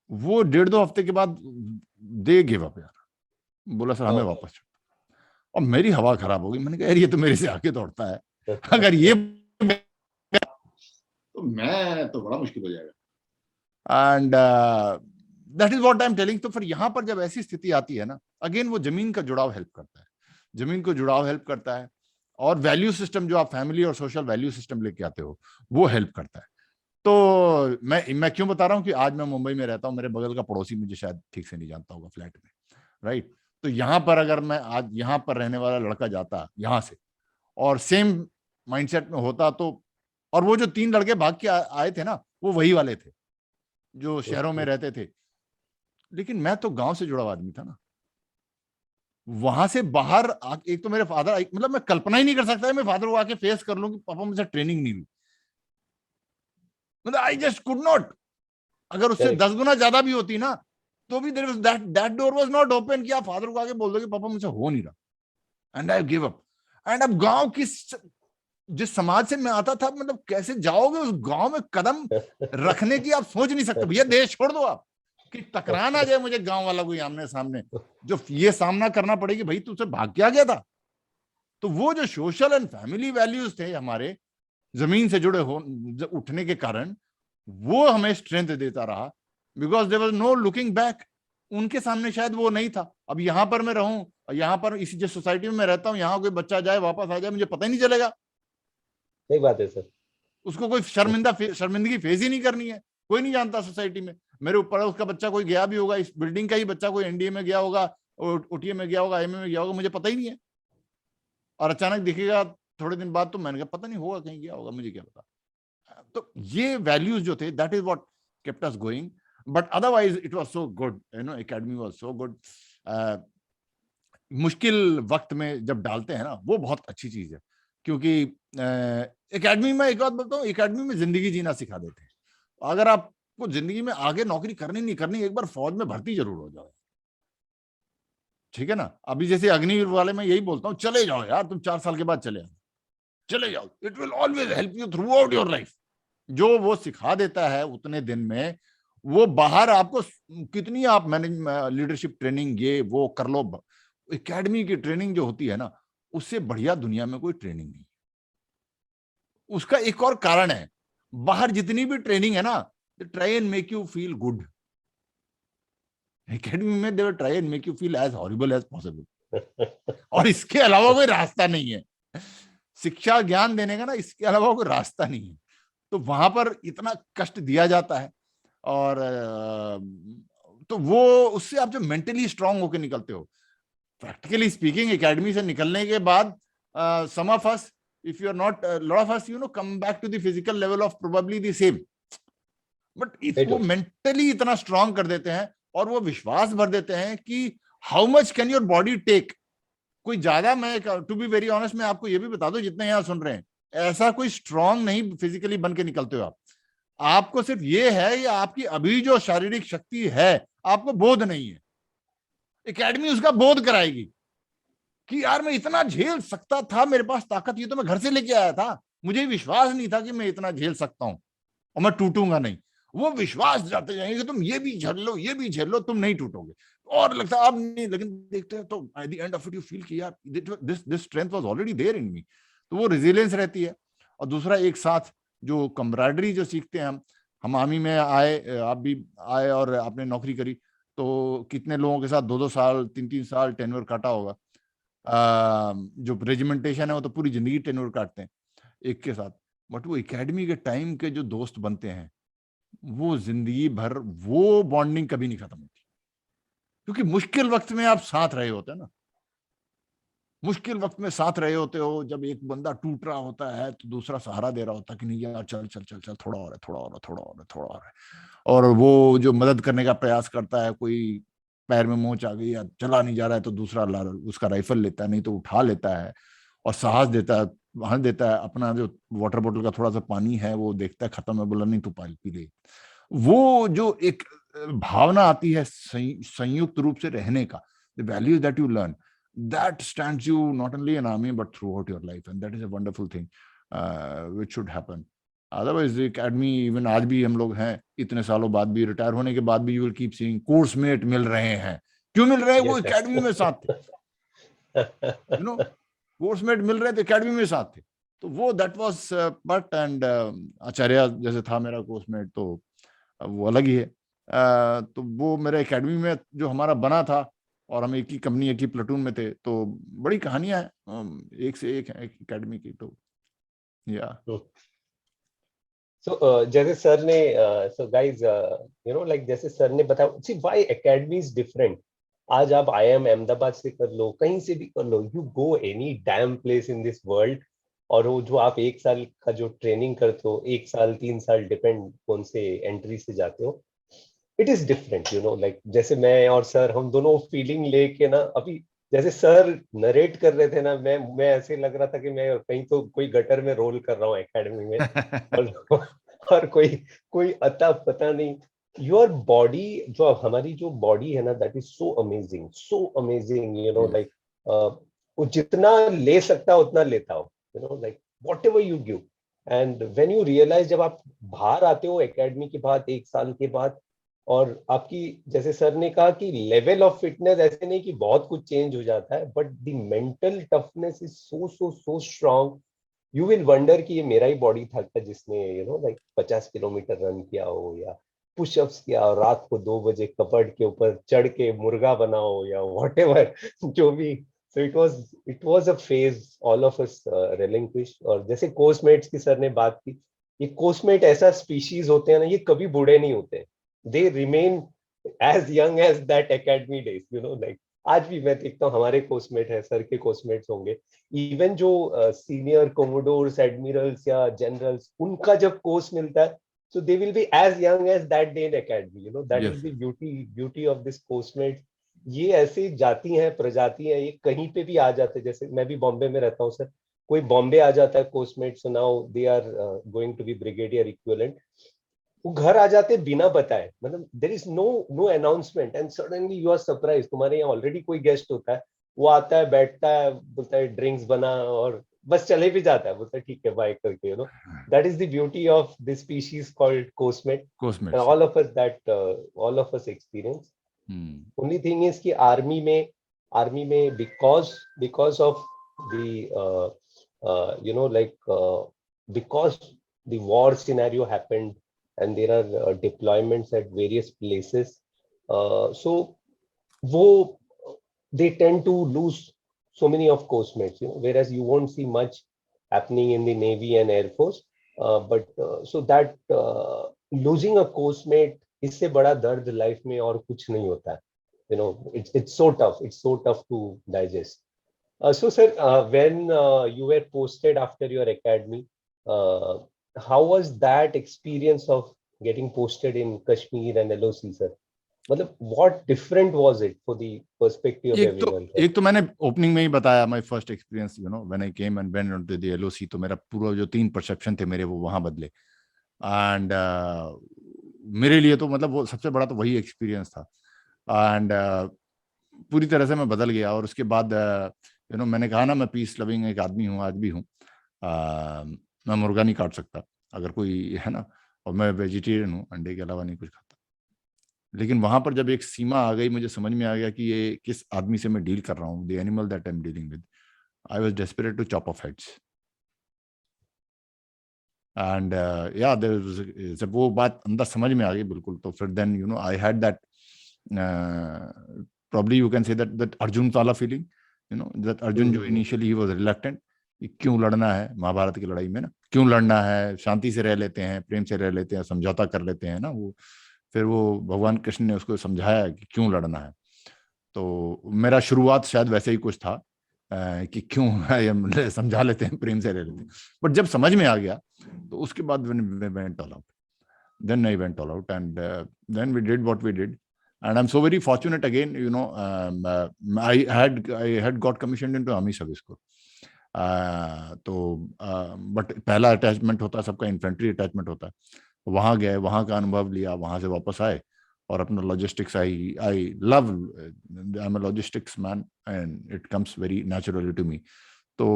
वो 1.5-2 हफ्ते के बाद दे गिव अप यार, बोला सर हमें वापस छोड़ो। और मेरी हवा खराब हो गई, मैंने कहा यार ये तो मेरे से आगे दौड़ता है, अगर ये तो मैं तो बड़ा मुश्किल हो जाएगा। And that is what I am telling. तो फिर यहाँ पर जब ऐसी स्थिति आती है ना, अगेन वो जमीन का जुड़ाव हेल्प करता है, जमीन को जुड़ाव हेल्प करता है, और वैल्यू सिस्टम जो आप फैमिली और सोशल वैल्यू सिस्टम लेके आते हो वो हेल्प करता है। तो मैं क्यों बता रहा हूँ कि आज मैं मुंबई में रहता हूँ, मेरे बगल का पड़ोसी मुझे शायद ठीक से नहीं जानता होगा फ्लैट में, राइट। तो यहाँ पर अगर मैं आज यहाँ पर रहने वाला लड़का जाता यहाँ से और सेम माइंडसेट में होता तो, और वो जो 3 लड़के भाग के आए थे ना, वो वही वाले थे जो शहरों में रहते थे, लेकिन मैं तो गांव से जुड़ा हुआ आदमी था ना। वहां से बाहर एक तो मेरे फादर, मतलब मैं कल्पना ही नहीं कर सकता मैं फादर को आके फेस कर लूं कि पापा मुझे ट्रेनिंग नहीं हुई, मतलब आई जस्ट कुड नॉट। अगर उससे 10 गुना ज्यादा भी होती ना तो भी that door was not open कि आप फादर को आके बोल दो कि पापा मुझसे हो नहीं रहा, and I give up. And अब गांव जिस समाज से मैं आता था, मतलब कैसे जाओगे उस गांव में कदम रखने की आप सोच नहीं सकते। भैया देश छोड़ दो आप, कि टकरा ना जाए मुझे गांव वाला कोई आमने सामने, जो ये सामना करना पड़ेगी भाई तुझसे भाग के आ गया था। तो वो जो सोशल एंड फैमिली वैल्यूज थे हमारे जमीन से जुड़े हो उठने के कारण, वो हमें स्ट्रेंथ देता रहा, because there was no looking back. उनके सामने शायद वो नहीं था। अब यहाँ पर मैं रहूं, यहाँ पर इसी जिस सोसाइटी में मैं रहता हूँ, यहाँ कोई बच्चा जाए वापस आ जाए मुझे पता ही नहीं चलेगा। सही बात है सर। उसको कोई शर्मिंदगी फेस ही नहीं करनी है, कोई नहीं जानता सोसाइटी में। मेरे ऊपर उसका बच्चा कोई गया भी होगा, इस बिल्डिंग का ही बच्चा कोई एनडीए में गया होगा, ओटीए में गया होगा, एमए में गया होगा, मुझे पता ही नहीं है। और अचानक दिखेगा थोड़े दिन बाद, तो मैंने कहा पता नहीं होगा कहीं गया होगा, मुझे क्या पता। तो ये वैल्यूज जो थे, that is what kept us going. But otherwise it was so good, academy was so good. मुश्किल वक्त में जब डालते हैं ना, वो बहुत अच्छी चीज है, क्योंकि एकेडमी में एक बात बताऊं, एकेडमी में जिंदगी जीना सिखा देते हैं। अगर आपको जिंदगी में आगे नौकरी करनी नहीं करनी, एक बार फौज में भर्ती जरूर हो जाओ, ठीक है ना। अभी जैसे अग्निवीर वाले में यही बोलता हूँ, चले जाओ यार, तुम 4 साल के बाद चले जाओ, it will always help you through out your life. जो वो सिखा देता है उतने दिन में, वो बाहर आपको कितनी आप लीडरशिप ट्रेनिंग ये वो कर लो, एकेडमी की ट्रेनिंग जो होती है ना, उससे बढ़िया दुनिया में कोई ट्रेनिंग नहीं। उसका एक और कारण है, बाहर जितनी भी ट्रेनिंग है ना, try and make you feel good. Academy में they try and make you feel as horrible as possible, और इसके अलावा कोई रास्ता नहीं है। शिक्षा ज्ञान देने का ना, इसके अलावा कोई रास्ता नहीं है। तो वहां पर इतना कष्ट दिया जाता है, और तो वो उससे आप जो मेंटली स्ट्रांग होकर निकलते हो, प्रैक्टिकली स्पीकिंग एकेडमी से निकलने के बाद, some of us, if you are not, lot of us come back to the physical level of probably the same, but वो mentally इतना strong कर देते हैं, और वो विश्वास भर देते हैं कि how much can your body take। कोई ज्यादा, मैं टू बी वेरी ऑनेस्ट, मैं आपको ये भी बता दूं जितने यहाँ सुन रहे हैं, ऐसा कोई स्ट्रांग नहीं फिजिकली बन के निकलते हो आप। आपको सिर्फ ये है, ये आपकी अभी जो शारीरिक शक्ति है, आपको बोध नहीं है। एकेडमी उसका बोध कराएगी कि यार मैं इतना झेल सकता था, मेरे पास ताकत, ये तो मैं घर से लेके आया था, मुझे विश्वास नहीं था कि मैं इतना झेल सकता हूं और मैं टूटूंगा नहीं। वो विश्वास जाते जाएंगे कि तुम ये भी झेल लो, ये भी झेल लो, तुम नहीं टूटोगे। और लगता है अब नहीं, लेकिन देखते हैं तो at the end of it you feel कि यार this strength was already there in me. तो वो रेजिलियंस रहती है। और दूसरा, एक साथ जो कमराडरी जो सीखते हैं हम आर्मी में आए, आप भी आए और आपने नौकरी करी, तो कितने लोगों के साथ 2-2 साल 3-3 साल टेन्योर काटा होगा। जो रेजिमेंटेशन है वो तो पूरी जिंदगी टेन्योर काटते हैं एक के साथ, बट वो एकेडमी के टाइम के जो दोस्त बनते हैं वो जिंदगी भर वो बॉन्डिंग कभी नहीं खत्म होती, क्योंकि मुश्किल वक्त में आप साथ रहे होते हैं ना, मुश्किल वक्त में साथ रहे होते हो। जब एक बंदा टूट रहा होता है तो दूसरा सहारा दे रहा होता है कि नहीं यार चल चल चल चल, थोड़ा और है, थोड़ा और है, थोड़ा और है, थोड़ा और है। और वो जो मदद करने का प्रयास करता है, कोई पैर में मोच आ गई या चला नहीं जा रहा है तो दूसरा उसका राइफल लेता है, नहीं तो उठा लेता है और साहस देता है, वहां देता है। अपना जो वाटर बोतल का थोड़ा सा पानी है वो देखता है खत्म है, बोला नहीं तू पानी पी ले। वो जो एक भावना आती है संयुक्त रूप से रहने का, the values that you learn, that stands you not only in army but throughout your life, and that is a wonderful thing which should happen. Otherwise the academy, even आज भी हम लोग हैं इतने सालों बाद भी, रिटायर होने के बाद भी you will keep seeing coursemate मिल रहे हैं। क्यों मिल रहे हैं? वो एकेडमी में साथ थे, you know, कोर्समेट मिल रहे थे, एकेडमी में साथ थे। तो वो that was but and आचार्य जैसे था मेरा कोर्समेट, तो वो अलग ही है। तो वो मेरे एकेडमी में जो हमारा बना था, और हम एक ही कंपनी एक ही प्लेटून में थे, तो बड़ी कहानियां हैं एक से एक है एकेडमी की। तो या सो जैसे सर ने so guys you know like जैसे सर ने बताया, सी व्हाई एकेडमी इज डिफरेंट। आज आप IIM अहमदाबाद से कर लो, कहीं से भी कर लो, you go any damn place in this world, और वो जो आप 1 साल का जो ट्रेनिंग करते हो, 1 साल 3 साल डिपेंड कौन से एंट्री से जाते हो, it is different, you know like जैसे मैं और सर हम दोनों फीलिंग लेके ना, अभी जैसे सर नरेट कर रहे थे ना, मैं ऐसे लग रहा था कि मैं कहीं तो कोई गटर में रोल कर रहा हूँ एकेडमी में और कोई अता पता नहीं। योर बॉडी, जो हमारी जो बॉडी है ना, that is so amazing, you know like वो जितना ले सकता है उतना लेता हो, you know like whatever you give. And when you realize, जब आप बाहर आते हो एकेडमी के बाद 1 साल के बाद, और आपकी जैसे सर ने कहा कि लेवल ऑफ फिटनेस ऐसे नहीं कि बहुत कुछ चेंज हो जाता है, but the mental toughness is so strong. You will wonder कि ये मेरा ही बॉडी था क्या जिसने you know like 50 kilometre run किया हो, या पुशअप्स किया, और रात को 2 बजे कपड़ के ऊपर चढ़ के मुर्गा बनाओ, या व्हाटएवर जो भी। So it was a phase all of us relinquish. और जैसे कोर्समेट्स की सर ने बात की, ये कोर्समेट ऐसा स्पीशीज होते हैं ना, ये कभी बूढ़े नहीं होते, they remain as young as that academy days, you know like आज भी मैं देखता हूँ हमारे कोर्समेट है, सर के कोर्समेट्स होंगे, इवन जो सीनियर कोमोडोर्स, एडमिरल्स या जनरल्स, उनका जब कोर्स मिलता है, so they will be as young as that day in academy, you know that Yes. is the beauty of this coursemate। ये ऐसी जाति हैं, प्रजाति हैं, ये कहीं पे भी आ जाते हैं। जैसे मैं भी बॉम्बे में रहता हूँ सर, कोई बॉम्बे आ जाता है coursemate, so now they are going to be brigadier equivalent, वो घर आ जाते बिना बताए, मतलब there is no announcement, and suddenly you are surprise. तुम्हारे यहाँ ऑलरेडी कोई गेस्ट होता है, वो आता है, बैठता है, बोलता है ड्रिंक्स बना, और बस चले भी जाता है, बोलता है ठीक है बाय करके, you know that is the beauty of this species called coursemate. All of us experience. Only thing is कि आर्मी में because of the you know like because the war scenario happened and there are deployments at various places, so they tend to lose so many of coursemates, you know, whereas you won't see much happening in the Navy and Air Force, but so that losing a coursemate, इससे बड़ा दर्द life में और कुछ नहीं होता है, you know it's so tough to digest. So sir, when you were posted after your academy, how was that experience of getting posted in Kashmir and LOC, sir? मतलब what different was it for the perspective of everyone? एक तो मैंने opening में ही बताया, my first experience, you know when I came and went to the LOC, तो मेरा पूरा जो 3 परसेप्शन थे मेरे, वो वहां बदले। एंड मेरे लिए तो मतलब वो सबसे बड़ा तो वही एक्सपीरियंस था, एंड पूरी तरह से मैं बदल गया। और उसके बाद यू नो मैंने कहा ना, मैं पीस लविंग एक आदमी हूँ, आज भी हूँ। मैं मुर्गा नहीं काट सकता अगर कोई है ना, और मैं वेजिटेरियन हूँ, अंडे के अलावा नहीं कुछ खाता। लेकिन वहां पर जब एक सीमा आ गई, मुझे समझ में आ गया कि ये किस आदमी से मैं डील कर रहा हूँ, the animal that I am dealing with. I was desperate to chop off heads, and yeah जब वो बात अंदर समझ में आ गई बिल्कुल, तो फिर then you know I had that probably you can say that Arjun wala feeling, that Arjun जो initially he was reluctant, क्यों लड़ना है महाभारत की लड़ाई में ना, क्यों लड़ना है, शांति से रह लेते हैं, प्रेम से रह लेते हैं, समझौता कर लेते हैं ना। वो फिर वो भगवान कृष्ण ने उसको समझाया कि क्यों लड़ना है। तो मेरा शुरुआत शायद वैसे ही कुछ था कि क्यों समझा लेते हैं, प्रेम से रह लेते हैं। बट जब समझ में आ गया तो उसके बाद went all out. Then I went all out, and then we did what we did, and I'm so very fortunate again. I had got commissioned into Army Service Corps. तो बट पहला attachment होता है सबका, infantry attachment होता है। वहां गए, वहां का अनुभव लिया, वहां से वापस आए और अपना logistics, I love, I am a logistics man and it comes very naturally to me. तो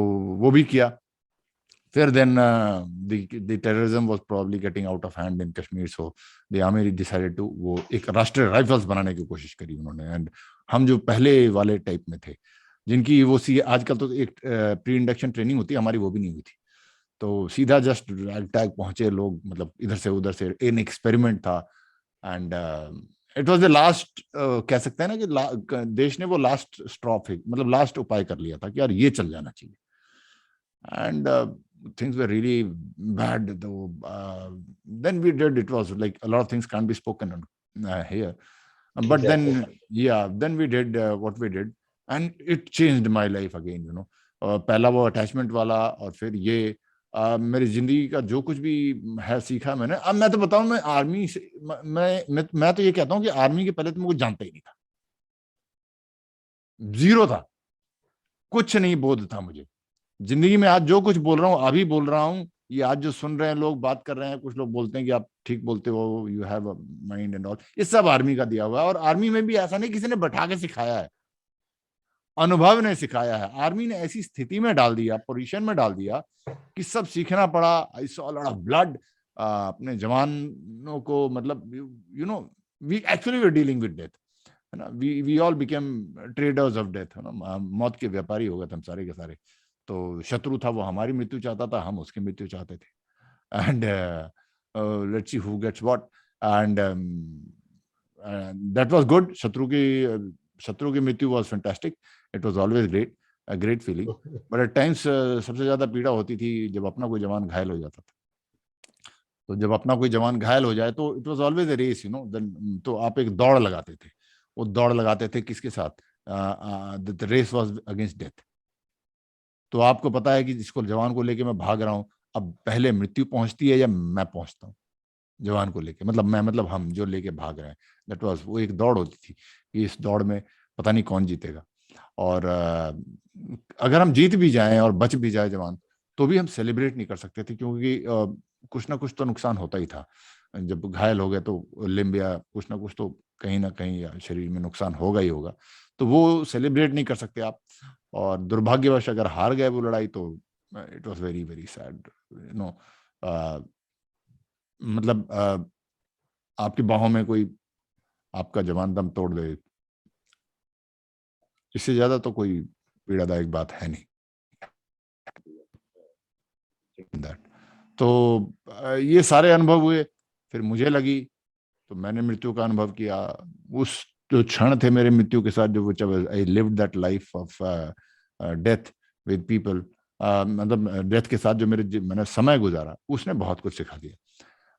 वो भी किया। फिर then the terrorism was probably getting out of hand in Kashmir, so the army decided to वो एक राष्ट्रीय rifles बनाने की कोशिश करी उन्होंने। एंड हम जो पहले वाले टाइप में थे, जिनकी वो आजकल तो एक प्री इंडक्शन ट्रेनिंग होती है, हमारी वो भी नहीं हुई थी। तो सीधा जस्ट टैग पहुंचे लोग, मतलब इधर से उधर से, इन एक्सपेरिमेंट था। And it was the last, कह सकते हैं ना कि देश ने वो लास्ट स्ट्रॉ, मतलब लास्ट उपाय कर लिया था कि यार ये चल जाना चाहिए। And things were really bad though. Then we did, it was like a lot of things can't be spoken here, but then then we did what we did, and it changed my life again, पहला वो attachment वाला, और फिर ये मेरी जिंदगी का जो कुछ भी है सीखा मैंने। अब मैं तो बताऊं, मैं आर्मी से मैं तो ये कहता हूँ कि आर्मी के पहले तो मैं कुछ जानता ही नहीं था, जीरो था, कुछ नहीं बोध था मुझे जिंदगी में। आज जो कुछ बोल रहा हूँ, अभी बोल रहा हूँ, ये आज जो सुन रहे हैं लोग, बात कर रहे हैं, कुछ लोग बोलते हैं कि आप ठीक बोलते हो, you have a mind and all, ये सब आर्मी का दिया हुआ है। और आर्मी में भी ऐसा नहीं किसी ने बैठा के सिखाया है, अनुभव ने सिखाया है। आर्मी ने ऐसी स्थिति में डाल दिया, पोजीशन में डाल दिया कि सब सीखना पड़ा। I saw lot of blood, अपने जवानों को, मतलब we actually we dealing with death, है ना। We all became traders of death, है ना, मौत के व्यापारी हो गए थे हम सारे के सारे। तो शत्रु था वो हमारी मृत्यु चाहता था, हम उसकी मृत्यु चाहते थे। And let's see who gets what, and that was good. शत्रु की मृत्यु was fantastic, it was always great, a great feeling. But at times सबसे ज्यादा पीड़ा होती थी जब अपना कोई जवान घायल हो जाता था। तो जब अपना कोई जवान घायल हो जाए तो it was always a race, तो आप एक दौड़ लगाते थे। वो दौड़ लगाते थे किसके साथ? The race was against death. तो आपको पता है कि जिसको जवान को लेके मैं भाग रहा हूं, अब पहले मृत्यु पहुंचती है या मैं पहुंचता हूं जवान को लेके, मतलब हम जो लेके भाग रहे हैं। दैट वाज, वो एक दौड़ होती थी कि इस दौड़ में पता नहीं कौन जीतेगा। और अगर हम जीत भी जाएं और बच भी जाए जवान, तो भी हम सेलिब्रेट नहीं कर सकते थे, क्योंकि कुछ ना कुछ तो नुकसान होता ही था। जब घायल हो गए तो लिम्ब या कुछ ना कुछ तो कहीं ना कहीं शरीर में नुकसान होगा ही होगा, तो वो सेलिब्रेट नहीं कर सकते आप। और दुर्भाग्यवश अगर हार गए वो लड़ाई, तो it was very very sad, मतलब आपकी बाहों में कोई आपका जवान दम तोड़ दे, इससे ज्यादा तो कोई पीड़ादायक बात है नहीं। तो ये सारे अनुभव हुए। फिर मुझे लगी, तो मैंने मृत्यु का अनुभव किया। उस जो क्षण थे मेरे मृत्यु के साथ, जो I lived that life of death with people, मतलब डेथ के साथ जो मैंने समय गुजारा, उसने बहुत कुछ सिखा दिया।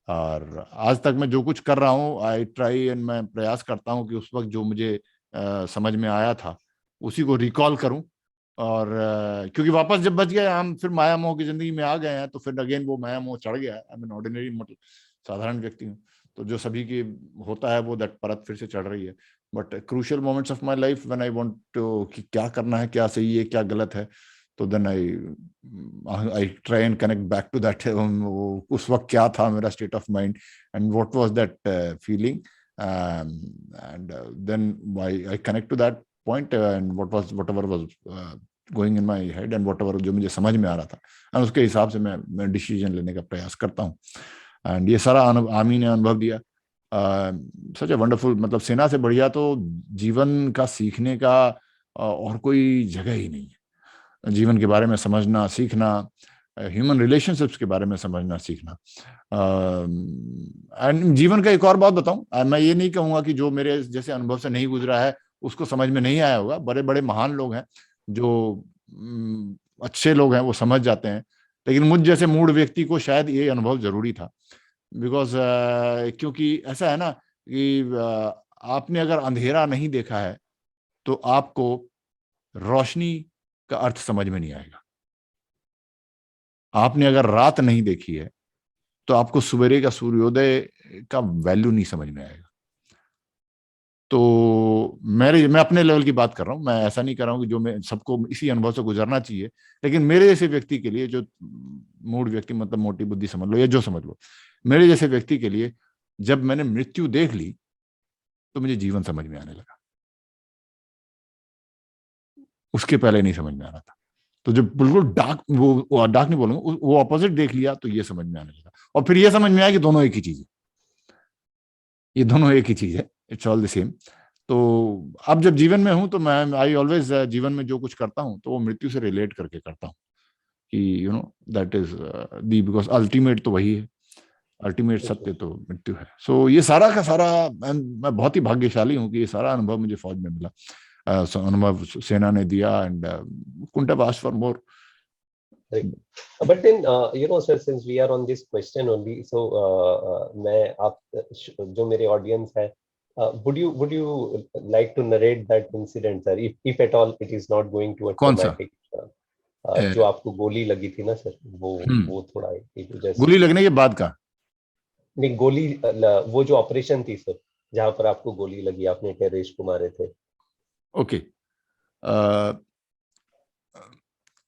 और आज तक मैं जो कुछ कर रहा हूँ, आई ट्राई एंड मैं प्रयास करता हूँ कि उस वक्त जो मुझे समझ में आया था उसी को रिकॉल करूं। और क्योंकि वापस जब बच गए हम, फिर माया मोह की जिंदगी में आ गए हैं, तो फिर अगेन वो माया मोह चढ़ गया। आई एम एन ऑर्डिनरी, मतलब साधारण व्यक्ति हूँ, तो जो सभी की होता है वो दैट परत फिर से चढ़ रही है। But crucial moments of my life when I want to, कि क्या करना है, क्या सही है, क्या गलत है, तो then I try and connect back to that. उस वक्त क्या था मेरा state of mind, and what was that feeling, and then I connect to that point, and whatever was going in my head, and whatever जो मुझे समझ में आ रहा था, and उसके हिसाब से मैं डिसीजन लेने का प्रयास करता हूँ। एंड ये सारा आर्मी ने अनुभव दिया। सच ए वंडरफुल, मतलब सेना से बढ़िया तो जीवन का सीखने का और कोई जगह ही नहीं है। जीवन के बारे में समझना, सीखना, ह्यूमन रिलेशनशिप्स के बारे में समझना, सीखना। एंड जीवन का एक और बात बताऊं, मैं ये नहीं कहूंगा कि जो मेरे जैसे अनुभव से नहीं गुजरा है उसको समझ में नहीं आया होगा। बड़े बड़े महान लोग हैं जो अच्छे लोग हैं, वो समझ जाते हैं, लेकिन मुझ जैसे मूड व्यक्ति को शायद ये अनुभव जरूरी था। बिकॉज क्योंकि ऐसा है ना कि आपने अगर अंधेरा नहीं देखा है तो आपको रोशनी का अर्थ समझ में नहीं आएगा। आपने अगर रात नहीं देखी है तो आपको सवेरे का सूर्योदय का वैल्यू नहीं समझ में आएगा। तो मैं अपने लेवल की बात कर रहा हूं, मैं ऐसा नहीं कर रहा हूं कि जो मैं सबको इसी अनुभव से गुजरना चाहिए, लेकिन मेरे जैसे व्यक्ति के लिए, जो मूड व्यक्ति मतलब मोटी बुद्धि समझ लो या जो समझ लो, मेरे जैसे व्यक्ति के लिए जब मैंने मृत्यु देख ली तो मुझे जीवन समझ में आने लगा। उसके पहले नहीं समझ में आ रहा था। तो जब बिल्कुल डार्क, वो डार्क नहीं बोलूंगा, वो ऑपोजिट देख लिया तो ये समझ में आने लगा। और फिर ये समझ में आया कि दोनों एक ही चीज है, ये दोनों एक ही चीज है, इट्स ऑल द सेम। तो अब जब जीवन में हूं तो मैं आई ऑलवेज जीवन में जो कुछ करता हूं तो वो मृत्यु से रिलेट करके करता हूं कि that is the, because ultimate तो वही है, अल्टीमेट सत्य तो मृत्यु है। सो ये सारा का सारा मैं बहुत ही भाग्यशाली हूँ कि ये सारा अनुभव मुझे फौज में मिला, अनुभव सेना ने दिया, and couldn't have asked for more. But then, sir, since we are on this question only, so मैं आप जो मेरे audience है, would you like to narrate that incident, sir, if at all it is not going to a traumatic, जो आपको गोली लगी थी ना सर, वो थोड़ा गोली लगने के बाद का नहीं, गोली वो जो ऑपरेशन थी सर जहां पर आपको गोली लगी, आपने टेररिस्ट को मारे थे। ओके,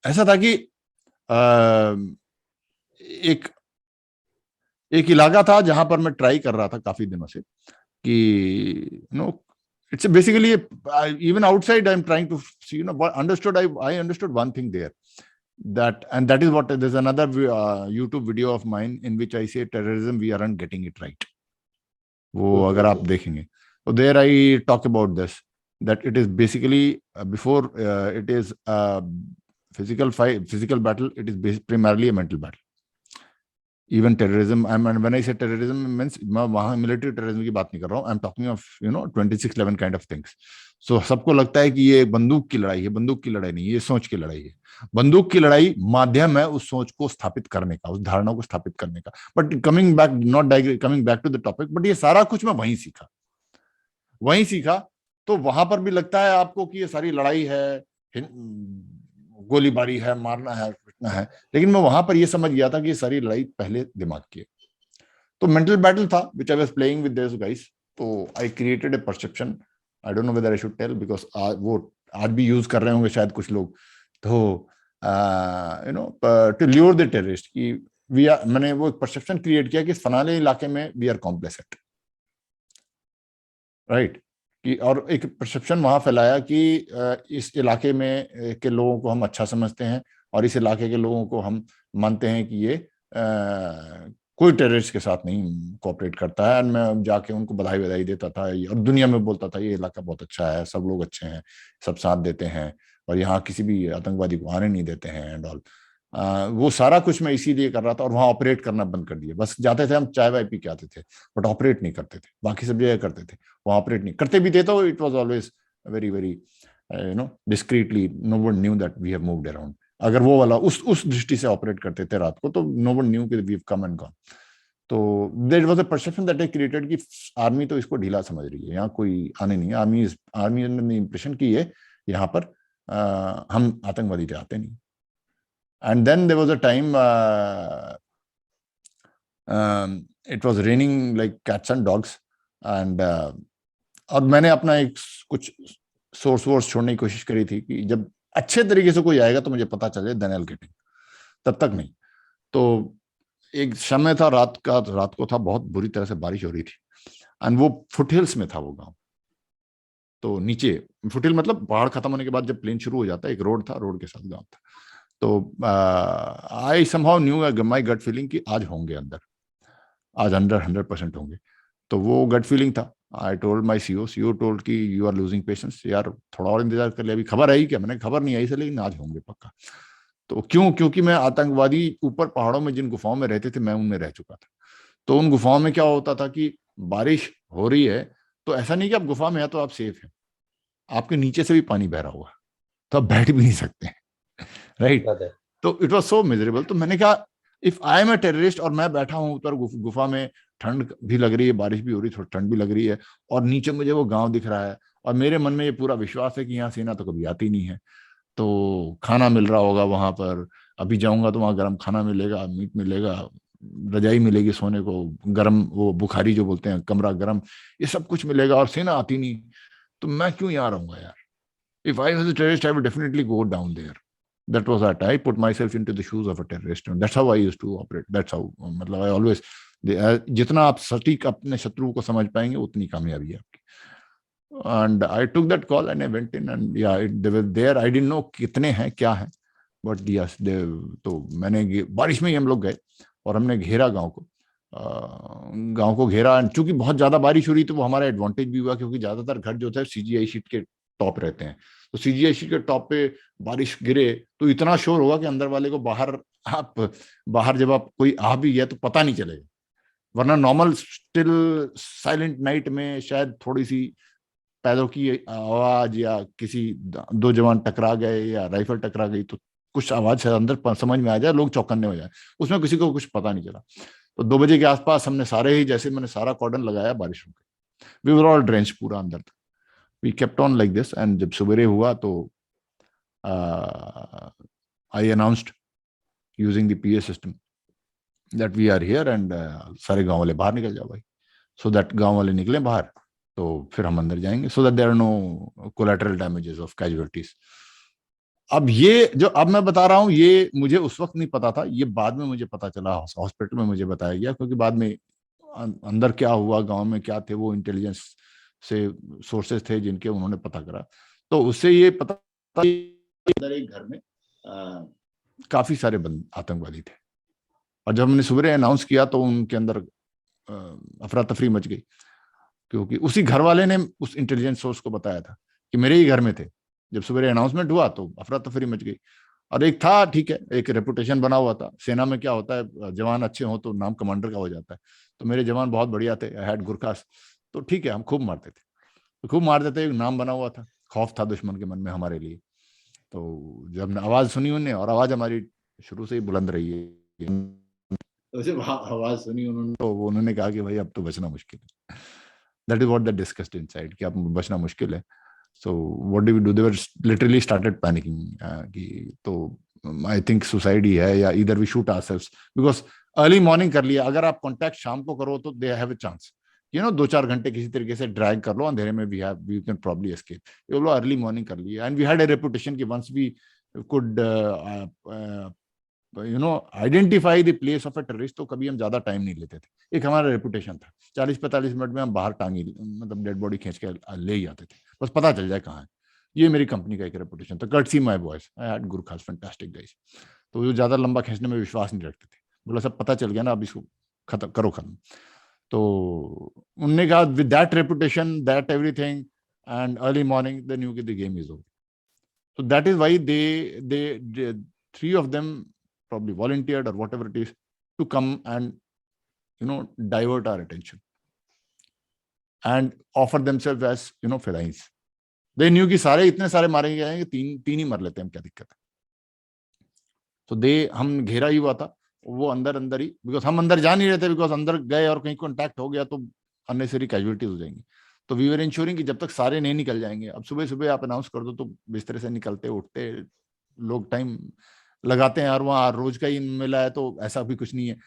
ऐसा था कि एक इलाका था जहां पर मैं ट्राई कर रहा था काफी दिनों से कि it's basically even outside I'm trying to see, I understood one thing there, that is what, there's another YouTube video of mine in which I say terrorism we aren't getting it right. वो अगर आप देखेंगे तो there I talk about this, that it is basically before it is physical battle, it is primarily a mental battle. Even terrorism, and when I say terrorism means मैं वहाँ military terrorism की बात नहीं कर रहा हूँ, I'm talking of 26/11 kind of things. So सबको लगता है कि ये बंदूक की लड़ाई है, बंदूक की लड़ाई नहीं, ये सोच की लड़ाई है। बंदूक की लड़ाई माध्यम है उस सोच को स्थापित करने का, उस धारणा को स्थापित करने का। But coming back to the topic, but ये सारा कुछ मैं वहीं सीखा। तो वहां पर भी लगता है आपको कि ये सारी लड़ाई है, गोलीबारी है, मारना है, पिटना है, लेकिन मैं वहां पर ये समझ गया था कि ये सारी लड़ाई पहले दिमाग की है। तो मेंटल बैटल था which I was playing with this guys. तो I created a perception, I don't know whether I should tell, because वो आज भी यूज कर रहे होंगे शायद कुछ लोग, तो टू ल्यूर द टेररिस्ट कि मैंने वो परसेप्शन क्रिएट किया कि फलाने इलाके में वी आर कॉम्प्लेसेंट, राइट, कि और एक परसेप्शन वहां फैलाया कि इस इलाके में के लोगों को हम अच्छा समझते हैं और इस इलाके के लोगों को हम मानते हैं कि ये कोई टेररिस्ट के साथ नहीं कोऑपरेट करता है। एंड मैं जाके उनको बधाई देता था और दुनिया में बोलता था ये इलाका बहुत अच्छा है, सब लोग अच्छे हैं, सब साथ देते हैं और यहाँ किसी भी आतंकवादी को आने नहीं देते हैं एंड ऑल। वो सारा कुछ मैं इसीलिए कर रहा था और वहां ऑपरेट करना बंद कर दिया। बस जाते थे हम, चाय वाय पी के आते थे, बट ऑपरेट नहीं करते थे। बाकी सब जगह करते थे, वहां ऑपरेट नहीं करते भी थे तो it was always very very discreetly, no one knew that we have moved around. अगर वो वाला उस दृष्टि से ऑपरेट करते थे रात को तो नो वन न्यू कि we have come and gone. तो there was a perception that I created कि आर्मी तो इसको ढीला समझ रही है, यहाँ कोई आने नहीं है। आर्मी ने इंप्रेशन की है यहाँ पर हम आतंकवादी आते नहीं। And then there was a time it was raining like cats and dogs, and और मैंने अपना एक कुछ सोर्स छोड़ने की कोशिश करी थी कि जब अच्छे तरीके से कोई आएगा तो मुझे पता चले, then I'll get in, तब तक नहीं। तो एक समय था रात को था, बहुत बुरी तरह से बारिश हो रही थी एंड वो फुटहिल्स में था वो गांव। तो नीचे फुटहिल मतलब पहाड़ खत्म होने के बाद जब प्लेन शुरू हो जाता है, एक रोड था, रोड के साथ गांव था। तो I somehow knew my gut feeling कि आज होंगे अंदर, आज अंदर 100% होंगे। तो वो गट फीलिंग था। I told my CO told कि यू आर लूजिंग पेशेंस, यार थोड़ा और इंतजार कर ले, अभी खबर आई क्या? मैंने खबर नहीं आई से, लेकिन आज होंगे पक्का। तो क्योंकि मैं आतंकवादी ऊपर पहाड़ों में जिन गुफाओं में रहते थे मैं उनमें रह चुका था। तो उन गुफाओं में क्या होता था कि बारिश हो रही है तो ऐसा नहीं कि आप गुफा में है तो आप सेफ हैं, आपके नीचे से भी पानी बह रहा हुआ, तो आप बैठ भी नहीं सकते, राइट। Brother. तो इट वाज सो मिजरेबल। तो मैंने कहा if I am a terrorist और मैं बैठा हूं ऊपर गुफा में, ठंड भी लग रही है, बारिश भी हो रही है, थोड़ी ठंड भी लग रही है, और नीचे मुझे वो गांव दिख रहा है, और मेरे मन में ये पूरा विश्वास है कि यहाँ सेना तो कभी आती नहीं है, तो खाना मिल रहा होगा वहां पर, अभी जाऊंगा तो वहां गर्म खाना मिलेगा, मीट मिलेगा, रजाई मिलेगी सोने को, गर्म वो बुखारी जो बोलते हैं कमरा गर्म, ये सब कुछ मिलेगा, और सेना आती नहीं, तो मैं क्यों यहाँ रहूंगा यार। If I was a terrorist, I would definitely go down there. That was that. I put myself into the shoes of a terrorist. And that's how I used to operate. That's how, मतलब I always, जितना आप सटीक अपने शत्रु को समझ पाएंगे उतनी कामयाबी है आपकी। And I took that call and I went in and yeah, they were there. I didn't know कितने हैं क्या है, but yes, they, तो मैंने बारिश में ही हम लोग गए और हमने घेरा गांव को, गांव को घेरा। चूंकि बहुत ज्यादा बारिश हो रही तो वो हमारा एडवांटेज भी हुआ, क्योंकि ज्यादातर घर जो थे सीजीआई शीट के टॉप रहते हैं, तो सीजीआई शीट के टॉप पे बारिश गिरे तो इतना शोर होगा कि अंदर वाले को बाहर जब आप कोई आ भी गया तो पता नहीं चलेगा, वरना नॉर्मल स्टिल साइलेंट नाइट में शायद थोड़ी सी पैदों की आवाज या किसी दो जवान टकरा गए या राइफल टकरा गई तो कुछ आवाज अंदर समझ में आ जाए, लोग चौकन्ने हो जाए, उसमें किसी को कुछ पता नहीं चला। तो 2 बजे के आसपास हमने सारे ही, जैसे मैंने सारा कॉर्डन लगाया, बारिश हो गई, वी वर ऑल ड्रेंच पूरा अंदर तक। We kept on like this and जब सवेरे हुआ तो I announced using the PA system that we are here and सारे गांव वाले बाहर निकल जाओ भाई, सो दैट गांव वाले निकले बाहर, तो फिर हम अंदर जाएंगे, so that there are no collateral damages of casualties. अब ये जो अब मैं बता रहा हूँ ये मुझे उस वक्त नहीं पता था, ये बाद में मुझे पता चला, हॉस्पिटल में मुझे बताया गया, क्योंकि बाद में अंदर क्या हुआ, गांव में क्या थे, वो इंटेलिजेंस से सोर्सेस थे जिनके उन्होंने पता करा, तो उससे ये पता अंदर एक घर में काफी सारे आतंकवादी थे, और जब हमने सुबह अनाउंस किया तो उनके अंदर अफरा तफरी मच गई, क्योंकि उसी घर वाले ने उस इंटेलिजेंस सोर्स को बताया था कि मेरे ही घर में थे। जब सुबह अनाउंसमेंट हुआ तो अफरा तफरी मच गई, और एक था, ठीक है, एक रेपुटेशन बना हुआ था। सेना में क्या होता है, जवान अच्छे हो तो नाम कमांडर का हो जाता है, तो मेरे जवान बहुत बढ़िया थे, आई हैड गुरखास, तो ठीक है, हम खूब मारते थे, तो खूब मारते थे, एक नाम बना हुआ था, खौफ था दुश्मन के मन में हमारे लिए। तो जब आवाज सुनी उन्होंने, और आवाज हमारी शुरू से ही बुलंद रही है, तो जब आवाज सुनी उन्होंने तो उन्होंने कहा कि भाई अब तो बचना मुश्किल है। That is what that discussed inside, कि अब बचना मुश्किल है। So what do we do? They were literally started panicking. तो I think suicide ही है, या either we shoot ourselves, because early morning कर लिया, अगर आप contact शाम को करो तो they have a chance, 2-4 घंटे किसी तरीके से ड्रैग कर लो अंधेरे में, we can probably escape। ये लोग अर्ली मॉर्निंग कर लिया, and we had a reputation कि once we could identify the place of a terrorist, तो कभी हम ज्यादा टाइम नहीं लेते थे, एक हमारा रेपुटेशन था, 40-45 मिनट में हम बाहर टांगी, मतलब डेड बॉडी खींच के ले ही आते थे, बस पता चल जाए कहाँ है। ये मेरी कंपनी का एक रेपुटेशन था, courtesy my boys, I had गुरखास fantastic guys. तो वो ज्यादा लंबा खींचने में विश्वास नहीं रखते थे, बोला सब पता चल गया ना, अब इसको खत्म करो खत्म। तो उनने कहा with that reputation, that everything and early morning, they knew कि the game is over. So that is why they 3 of them probably volunteered or whatever it is to come and divert our attention and offer themselves as felines. They knew कि सारे इतने सारे मारे गए हैं कि तीन ही मर लेते हैं, क्या दिक्कत है। तो हम घेरा ही हुआ था, वो अंदर ही, बिकॉज हम अंदर जा नहीं रहे थे, बिकॉज अंदर गए और कहीं कॉन्टैक्ट हो गया तो अननेसेसरी कैजुअलिटीज हो जाएंगी। तो वी वर इंश्योरिंग कि जब तक सारे नहीं निकल जाएंगे, अब सुबह सुबह आप अनाउंस कर दो तो बिस्तर से निकलते उठते लोग टाइम लगाते हैं, और वहाँ रोज का ही मिला है तो ऐसा भी कुछ नहीं है।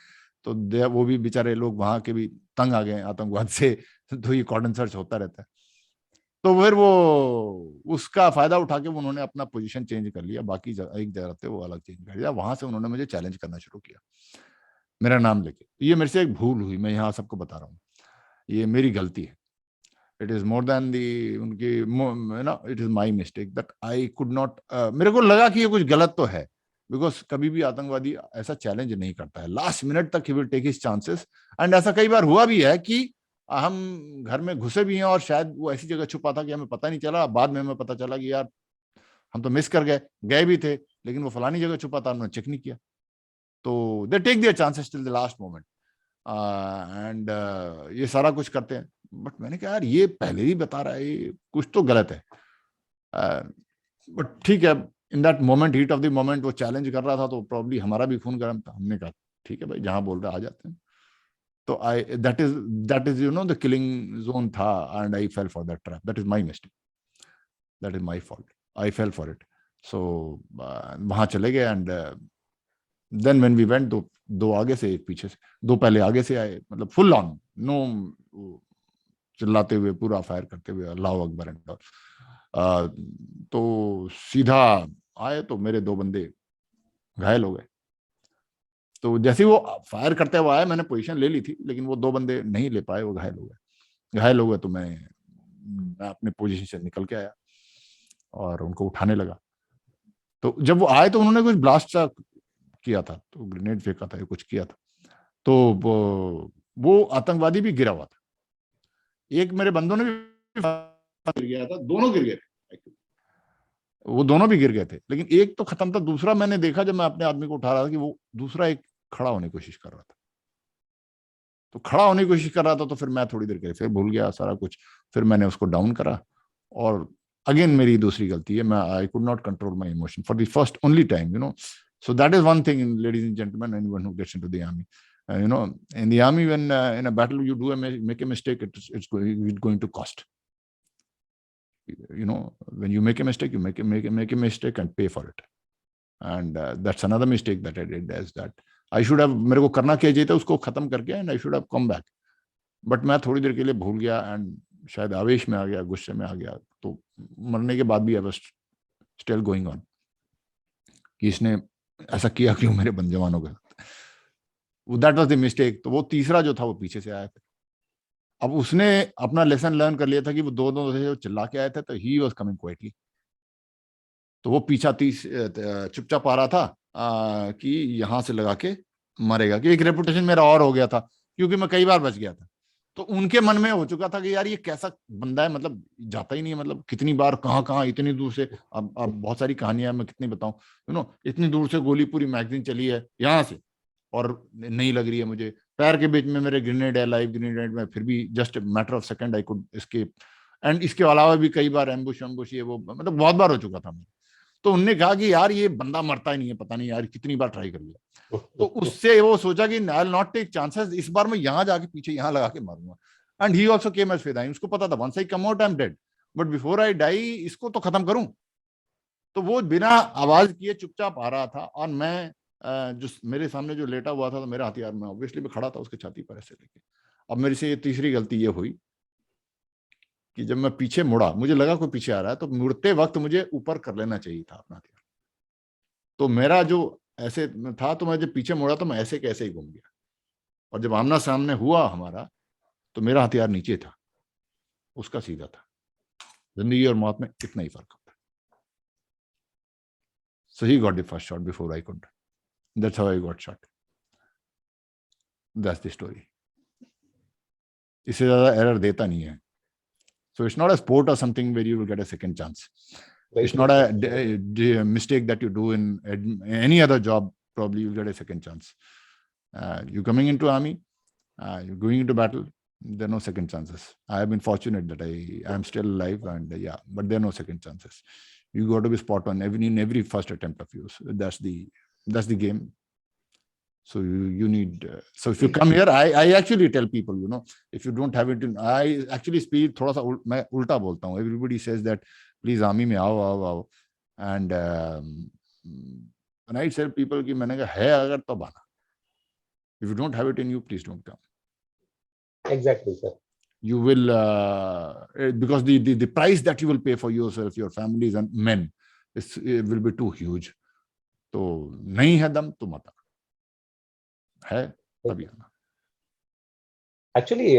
तो वो भी बेचारे लोग वहां के भी तंग आ गए आतंकवाद से, तो ये कॉर्डन सर्च होता रहता है। तो फिर वो उसका फायदा उठा के उन्होंने अपना पोजीशन चेंज कर लिया, बाकी एक जगह थे वो अलग चेंज कर लिया, वहां से उन्होंने मुझे चैलेंज करना शुरू किया मेरा नाम लेके। ये मेरे से एक भूल हुई, मैं यहाँ सबको बता रहा हूँ, ये मेरी गलती है। It is more than उनकी it is my mistake that I could not, मेरे को लगा कि ये कुछ गलत तो है, बिकॉज कभी भी आतंकवादी ऐसा चैलेंज नहीं करता है, लास्ट मिनट तक ही will take his chances. And ऐसा कई बार हुआ भी है कि हम घर में घुसे भी हैं और शायद वो ऐसी जगह छुपा था कि हमें पता नहीं चला, बाद में हमें पता चला कि यार हम तो मिस कर गए भी थे, लेकिन वो फलानी जगह छुपा था, उन्होंने चेक नहीं किया। तो they take their chances till the last moment. And ये सारा कुछ करते हैं। बट मैंने कहा यार ये पहले ही बता रहा है, ये कुछ तो गलत है। बट ठीक है, in that moment, heat of the moment वो चैलेंज कर रहा था, तो प्रॉब्ली हमारा भी खून गर्म था। हमने कहा ठीक है भाई, जहां बोल रहे आ जाते हैं। तो I that is you know the killing zone था, and I fell for that trap. That is my mistake, that is my fault, I fell for it. So वहां चले गए, and then when we went, दो आगे से एक पीछे से, दो पहले आगे से आए, मतलब फुल ऑन, नो चिल्लाते हुए, पूरा फायर करते हुए, अल्लाह अकबर एंड ऑल। तो सीधा आए तो मेरे दो बंदे घायल हो गए। तो जैसे ही वो फायर करते हुए आए, मैंने पोजीशन ले ली थी, लेकिन वो दो बंदे नहीं ले पाए, वो घायल हो गए। घायल हो गए तो मैं अपने पोजीशन से निकल के आया और उनको उठाने लगा। तो जब वो आए तो उन्होंने कुछ ब्लास्ट सा किया था, तो ग्रेनेड फेंका था या कुछ किया था। तो वो आतंकवादी भी गिरा हुआ था। एक मेरे बंदों ने भी गिर गया था, दोनों गिर गए थे, वो दोनों भी गिर गए थे, लेकिन एक तो खत्म था। दूसरा मैंने देखा जब मैं अपने आदमी को उठा रहा था कि वो दूसरा एक खड़ा होने की कोशिश कर रहा था। तो खड़ा होने की कोशिश कर रहा था, तो फिर मैं थोड़ी देर के लिए फिर भूल गया सारा कुछ। फिर मैंने उसको डाउन करा, और अगेन मेरी दूसरी गलती है, मैं आई could not control my emotion for the first only time, you know. So that is one thing, ladies and gentlemen, anyone who gets into the army. You know, in the army, when in a battle you make a mistake, it's going to cost. You know, when you make a mistake, you make a mistake and pay for it. And that's another mistake that I did, is that I should have, मेरे को करना क्या चाहिए था, उसको खत्म करके, and I should have come back. But मैं थोड़ी देर के लिए भूल गया, and शायद आवेश में आ गया, गुस्से में आ गया, तो मरने के बाद भी I was still going on कि इसने ऐसा किया क्यों मेरे बंदे जवानों के साथ। That was the mistake. तो वो तीसरा जो था वो पीछे से आया था। अब उसने अपना लेसन लर्न कर लिया था कि वो दो से चिल्ला के आए थे, तो ही वाज कमिंग क्वाइटली। तो वो पीछा चुपचाप आ रहा था कि यहाँ से लगा के मरेगा, कि एक रेपुटेशन मेरा और हो गया था, क्योंकि मैं कई बार बच गया था। तो उनके मन में हो चुका था कि यार ये कैसा बंदा है, मतलब जाता ही नहीं है, मतलब कितनी बार कहाँ इतनी दूर से। अब बहुत सारी कहानियां मैं कितनी बताऊं, यू नो, इतनी दूर से गोली पूरी मैगजीन चली है यहाँ से, और नहीं लग रही है मुझे। पैर के बीच में मेरे ग्रेनेड है, लाइव ग्रेनेड में, फिर भी just matter of second I could escape. And इसके अलावा भी कई बार एम्बुश ये वो, मतलब बहुत बार हो चुका था। तो उनने कहा कि यार ये बंदा मरता ही नहीं है, पता नहीं यार कितनी बार ट्राई कर लिया। तो उससे वो सोचा कि I will not take chances, इस बार मैं यहाँ जाके पीछे यहाँ लगा के मारूंगा। And he also came as फिदाई। उसको पता था once I come out I am dead, but before I die इसको तो खत्म करूं। तो वो बिना आवाज किए चुपचाप आ रहा था, और मैं जो मेरे सामने जो लेटा हुआ था, तो मेरा हथियार, मैं ऑब्वियसली भी खड़ा था उसके छाती पर ऐसे लेके। अब मेरे से ये तीसरी गलती ये हुई कि जब मैं पीछे मुड़ा, मुझे लगा कोई पीछे आ रहा है, तो मुड़ते वक्त मुझे ऊपर कर लेना चाहिए था अपना हथियार। तो मेरा जो ऐसे था, तो मैं जब पीछे मुड़ा तो मैं ऐसे कैसे ही घूम गया, और जब आमना सामने हुआ हमारा, तो मेरा हथियार नीचे था, उसका सीधा था। जिंदगी और मौत में इतना ही फर्क होता है। So he got the first shot before I could. That's how I got shot. That's the story. इससे ज्यादा एरर देता नहीं है। So it's not a sport or something where you will get a second chance. It's not a mistake that you do in any other job. Probably you'll get a second chance. You're coming into army, you're going into battle. There are no second chances. I have been fortunate that I am still alive, and yeah, but there are no second chances. You got to be spot on in every first attempt of yours. That's the game. So you need. So if you come here, I actually tell people, you know, if you don't have it, I actually speak थोड़ा सा मैं उल्टा बोलता हूँ. Everybody says that please army में आओ, and and I tell people कि मैंने कहा है अगर तो आना. If you don't have it in you, please don't come. Exactly, sir. You will because the price that you will pay for yourself, your families and men, it will be too huge. तो नहीं है दम तो मत है तभी आना. Actually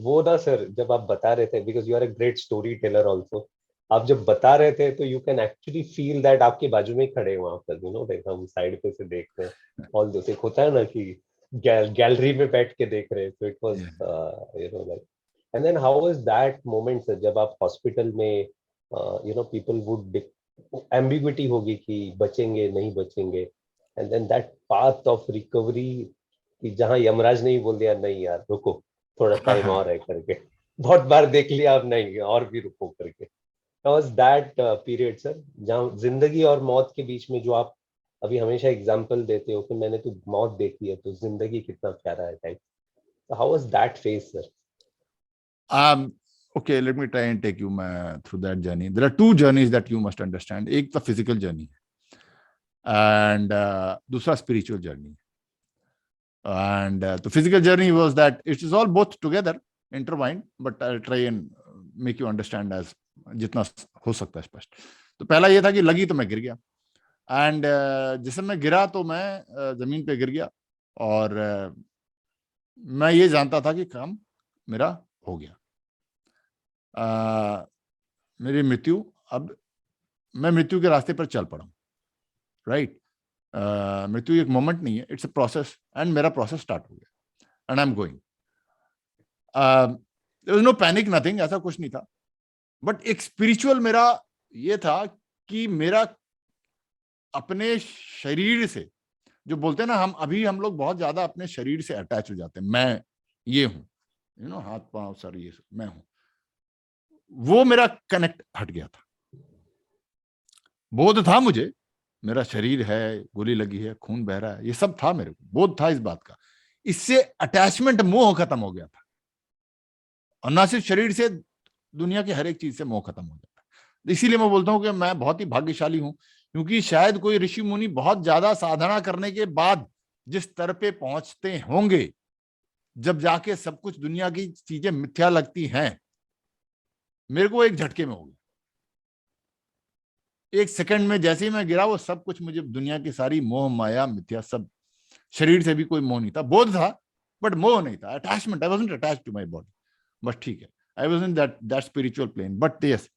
वो ना सर, जब आप बता रहे थे, because you are a great story teller also, आप जब बता रहे थे तो you can actually feel that आपके बाजू में खड़े वहां पर, यू नो, हम साइड पे से देख रहे हैं ऑल दिस. एक होता है ना कि गैलरी में बैठ के देख रहे हैं, तो it was you know like. And then how was that moment sir, जब आप हॉस्पिटल में, you know, people would ambiguity होगी कि बचेंगे नहीं बचेंगे, and then that path of recovery कि जहां यमराज ने ही बोल दिया नहीं यार रुको, थोड़ा टाइम और है करके, बहुत बार देख लिया अब नहीं और भी रुको करके। वाज दैट पीरियड सर, जहाँ जिंदगी और मौत के बीच में जो आप अभी हमेशा एग्जांपल देते हो कि मैंने तो मौत देखी है तो जिंदगी कितना प्यारा है type, how was that phase sir? Okay, let me try and take you through that journey. There are two journeys that you must understand. एक तो physical journey and दूसरा spiritual journey. And the physical journey was that it is all both together intertwined, but I'll try and make you understand as जितना हो सकता है स्पष्ट। तो पहला ये था कि लगी तो मैं गिर गया, एंड जिससे मैं गिरा तो मैं जमीन पे गिर गया, और मैं ये जानता था कि काम मेरा हो गया। मेरी मृत्यु, अब मैं मृत्यु के रास्ते पर चल पड़ा हूं, राइट। मृत्यु एक मोमेंट नहीं है, इट्स अ प्रोसेस, एंड मेरा प्रोसेस स्टार्ट हो गया and I am going. There was no panic, nothing, ऐसा कुछ नहीं था। बट एक स्पिरिचुअल मेरा ये था कि मेरा अपने शरीर से, जो बोलते हैं ना हम लोग बहुत ज्यादा अपने शरीर से अटैच हो जाते हैं, मैं ये हूं, यू नो, हाथ पांव सर ये मैं हूं, वो मेरा कनेक्ट हट गया था। बोध था मुझे, मेरा शरीर है, गोली लगी है, खून बह रहा है, ये सब था, मेरे को बोध था इस बात का। इससे अटैचमेंट, मोह खत्म हो गया था, और ना सिर्फ शरीर से, दुनिया की हर एक चीज से मोह खत्म हो जाता है। इसीलिए मैं बोलता हूं कि मैं बहुत ही भाग्यशाली हूं, क्योंकि शायद कोई ऋषि मुनि बहुत ज्यादा साधना करने के बाद जिस स्तर पे पहुंचते होंगे, जब जाके सब कुछ दुनिया की चीजें मिथ्या लगती हैं, मेरे को एक झटके में हो गया। एक सेकंड में जैसे ही मैं गिरा, वो सब कुछ मुझे, दुनिया की सारी मोह माया मिथ्या सब, शरीर से भी कोई मोह नहीं था, बोध था बट मोह नहीं था, attachment, I wasn't attached to my body, बस ठीक है, I was in that spiritual plane. But yes,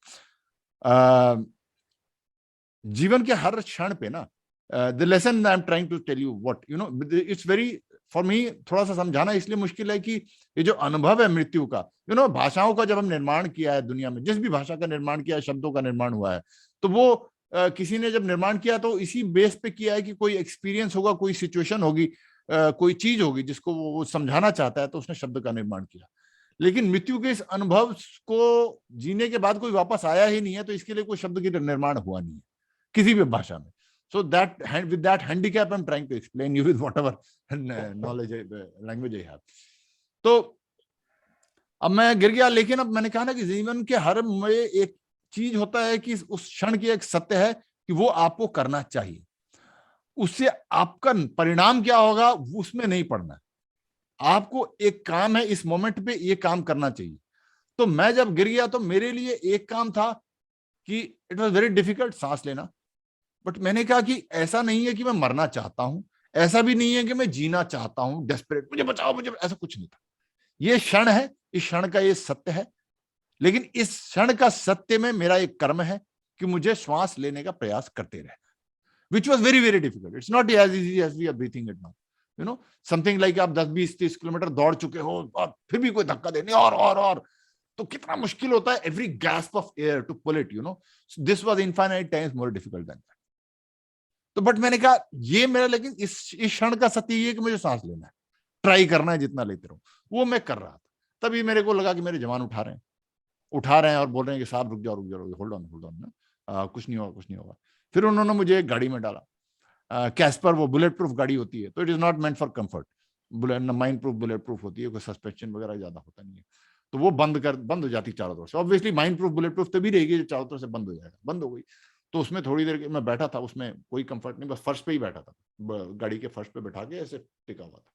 जीवन के हर क्षण पे ना, the lesson I am trying to tell you what, you know, it's very for me, थोड़ा सा समझाना इसलिए मुश्किल है कि ये जो अनुभव है मृत्यु का, यू नो, भाषाओं का जब हम निर्माण किया है दुनिया में, जिस भी भाषा का निर्माण किया है, शब्दों का निर्माण हुआ है, तो वो किसी ने जब निर्माण किया तो इसी बेस पे किया है कि कोई एक्सपीरियंस होगा, कोई सिचुएशन होगी, कोई चीज होगी जिसको वो समझाना चाहता है, तो उसने शब्द का निर्माण किया। लेकिन मृत्यु के इस अनुभव को जीने के बाद कोई वापस आया ही नहीं है, तो इसके लिए कोई शब्द की निर्माण हुआ नहीं है किसी भी भाषा में। So that with that handicap I'm trying to explain you with whatever knowledge language I have. तो अब मैं गिर गया, लेकिन अब मैंने कहा ना कि जीवन के हर में एक चीज होता है कि उस क्षण की एक सत्य है कि वो आपको करना चाहिए, उससे आपका परिणाम क्या होगा उसमें नहीं पड़ना, आपको एक काम है इस मोमेंट पे ये काम करना चाहिए। तो मैं जब गिर गया तो मेरे लिए एक काम था कि इट वॉज वेरी डिफिकल्ट सांस लेना, बट मैंने कहा कि ऐसा नहीं है कि मैं मरना चाहता हूं, ऐसा भी नहीं है कि मैं जीना चाहता हूं डेस्परेट, मुझे बचाओ मुझे, ऐसा कुछ नहीं था। ये क्षण है, इस क्षण का ये सत्य है, लेकिन इस क्षण का सत्य में मेरा एक कर्म है कि मुझे श्वास लेने का प्रयास करते रहना, which was very very difficult. It's not as easy as we are breathing it now, you know, something like आप 10-20-30 किलोमीटर दौड़ चुके हो और फिर भी कोई धक्का देने और तो कितना मुश्किल होता है, every gasp of air to pull it, you know, this was infinite times more difficult than that. तो बट मैंने कहा ये मेरा, लेकिन इस क्षण का सत्य ये कि मुझे सांस लेना है, ट्राई करना है, जितना लेते रहो, वो मैं कर रहा था। तभी मेरे को लगा कि मेरे जवान उठा रहे हैं और बोल रहे हैं कि साहब रुक जाओ, होल्ड ऑन ना, कुछ नहीं होगा। फिर उन्होंने मुझे एक गाड़ी में डाला, कैस्पर, वो बुलेट प्रूफ गाड़ी होती है, तो it is not meant for comfort, mind proof bullet proof होती है, कोई सस्पेंशन वगैरह ज्यादा होता नहीं है, तो वो बंद हो जाती चारों तरफ से। Obviously mind proof bullet proof तभी रहेगी जब चारों तरफ से बंद हो जाएगा, बंद हो गई। तो उसमें थोड़ी देर मैं बैठा था, उसमें कोई कंफर्ट नहीं, बस फर्श पे ही बैठा था, गाड़ी के फर्श पे बैठा के ऐसे टिका हुआ था।